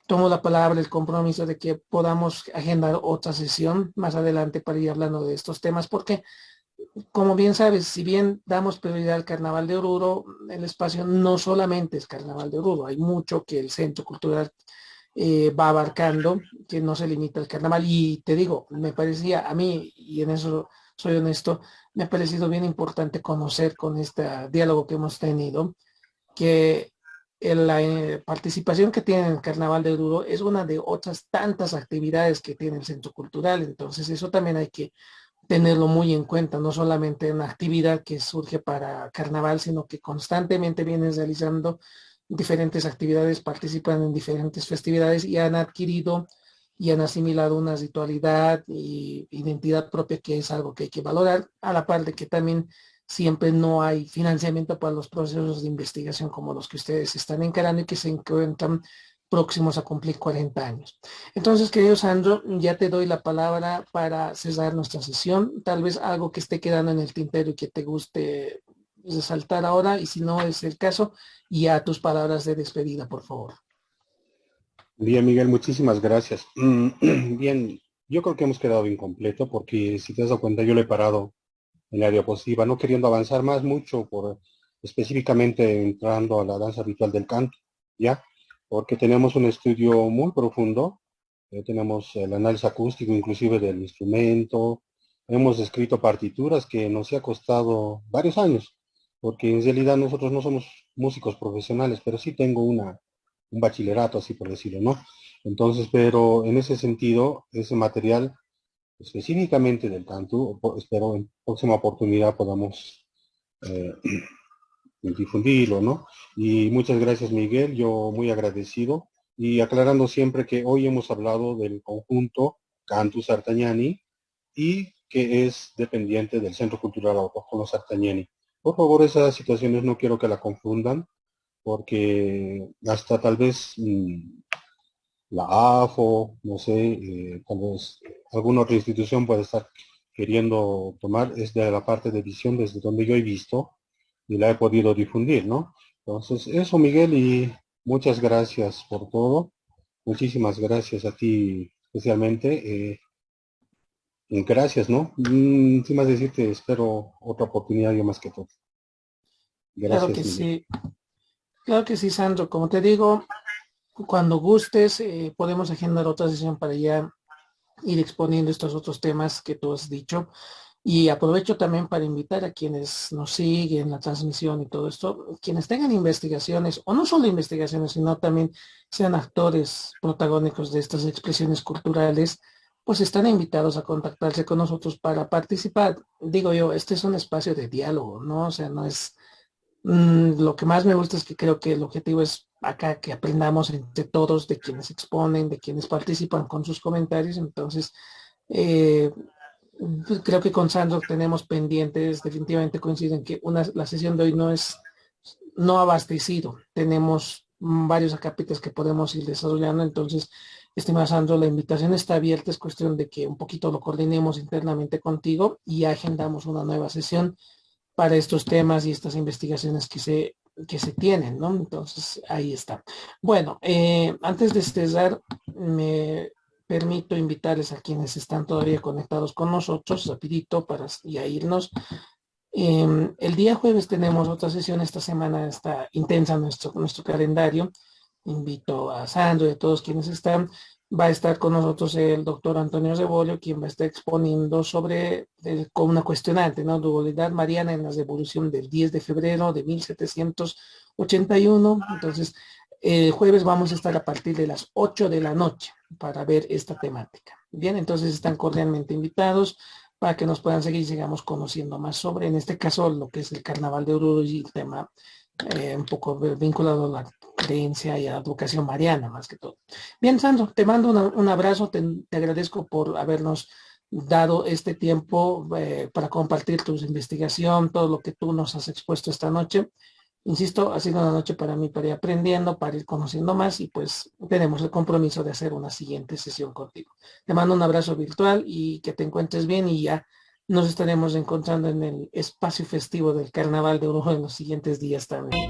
tomo la palabra, el compromiso de que podamos agendar otra sesión más adelante para ir hablando de estos temas, porque como bien sabes, si bien damos prioridad al Carnaval de Oruro, el espacio no solamente es Carnaval de Oruro, hay mucho que el Centro Cultural va abarcando, que no se limita al carnaval. Y te digo, me parecía a mí, y en eso soy honesto, me ha parecido bien importante conocer con este diálogo que hemos tenido, que la participación que tiene el Carnaval de Oruro es una de otras tantas actividades que tiene el Centro Cultural. Entonces, eso también hay que tenerlo muy en cuenta, no solamente una actividad que surge para carnaval, sino que constantemente vienen realizando diferentes actividades, participan en diferentes festividades y han adquirido y han asimilado una ritualidad y identidad propia, que es algo que hay que valorar, a la par de que también siempre no hay financiamiento para los procesos de investigación como los que ustedes están encarando y que se encuentran próximos a cumplir 40 años. Entonces, querido Sandro, ya te doy la palabra para cerrar nuestra sesión. Tal vez algo que esté quedando en el tintero y que te guste resaltar ahora, y si no es el caso, ya tus palabras de despedida, por favor. Bien, Miguel, muchísimas gracias. Bien, yo creo que hemos quedado incompleto porque si te das cuenta yo lo he parado en la diapositiva, no queriendo avanzar más mucho por específicamente entrando a la danza ritual del canto, ¿ya? Porque tenemos un estudio muy profundo, tenemos el análisis acústico inclusive del instrumento, hemos escrito partituras que nos ha costado varios años, porque en realidad nosotros no somos músicos profesionales, pero sí tengo un bachillerato, así por decirlo, ¿no? Entonces, pero en ese sentido, ese material específicamente del canto, espero en próxima oportunidad podamos eh, difundirlo, ¿no? Y muchas gracias, Miguel, yo muy agradecido. Y aclarando siempre que hoy hemos hablado del conjunto Cantus Artagnani y que es dependiente del Centro Cultural Autóctono Sartañeni. Por favor, esas situaciones no quiero que la confundan, porque hasta tal vez la AFO, no sé, tal vez alguna otra institución puede estar queriendo tomar, es de la parte de visión desde donde yo he visto y la he podido difundir, ¿no? Entonces, eso, Miguel, y muchas gracias por todo. Muchísimas gracias a ti especialmente. Gracias, ¿no? Sin más decirte, espero otra oportunidad yo más que todo. Claro Gracias, que Miguel. sí, claro que sí, Sandro. Como te digo, cuando gustes, podemos agendar otra sesión para ya ir exponiendo estos otros temas que tú has dicho. Y aprovecho también para invitar a quienes nos siguen la transmisión y todo esto, quienes tengan investigaciones, o no solo investigaciones, sino también sean actores protagónicos de estas expresiones culturales, pues están invitados a contactarse con nosotros para participar. Digo yo, este es un espacio de diálogo, ¿no? O sea, no es lo que más me gusta es que creo que el objetivo es acá que aprendamos entre todos de quienes exponen, de quienes participan con sus comentarios. Entonces, eh, pues creo que con Sandro tenemos pendientes, definitivamente coinciden que la sesión de hoy no abastecido. Tenemos varios acápites que podemos ir desarrollando. Entonces, estimado Sandro, la invitación está abierta. Es cuestión de que un poquito lo coordinemos internamente contigo y agendamos una nueva sesión para estos temas y estas investigaciones que se tienen, ¿no? Entonces, ahí está. Bueno, antes de cerrar, me permito invitarles a quienes están todavía conectados con nosotros, rapidito, para ya irnos. El día jueves tenemos otra sesión, esta semana está intensa nuestro calendario. Invito a Sandro y a todos quienes están. Va a estar con nosotros el doctor Antonio Rebollo, quien va a estar exponiendo sobre con una cuestionante, ¿no? Dualidad mariana en la revolución del 10 de febrero de 1781. Entonces, el jueves vamos a estar a partir de las 8 de la noche para ver esta temática. Bien, entonces están cordialmente invitados para que nos puedan seguir y sigamos conociendo más sobre, en este caso, lo que es el Carnaval de Oruro y el tema un poco vinculado a la creencia y a la educación mariana, más que todo. Bien, Sandro, te mando un abrazo, te agradezco por habernos dado este tiempo para compartir tu investigación, todo lo que tú nos has expuesto esta noche. Insisto, ha sido una noche para mí para ir aprendiendo, para ir conociendo más y pues tenemos el compromiso de hacer una siguiente sesión contigo. Te mando un abrazo virtual y que te encuentres bien y ya nos estaremos encontrando en el espacio festivo del Carnaval de Orojo en los siguientes días también.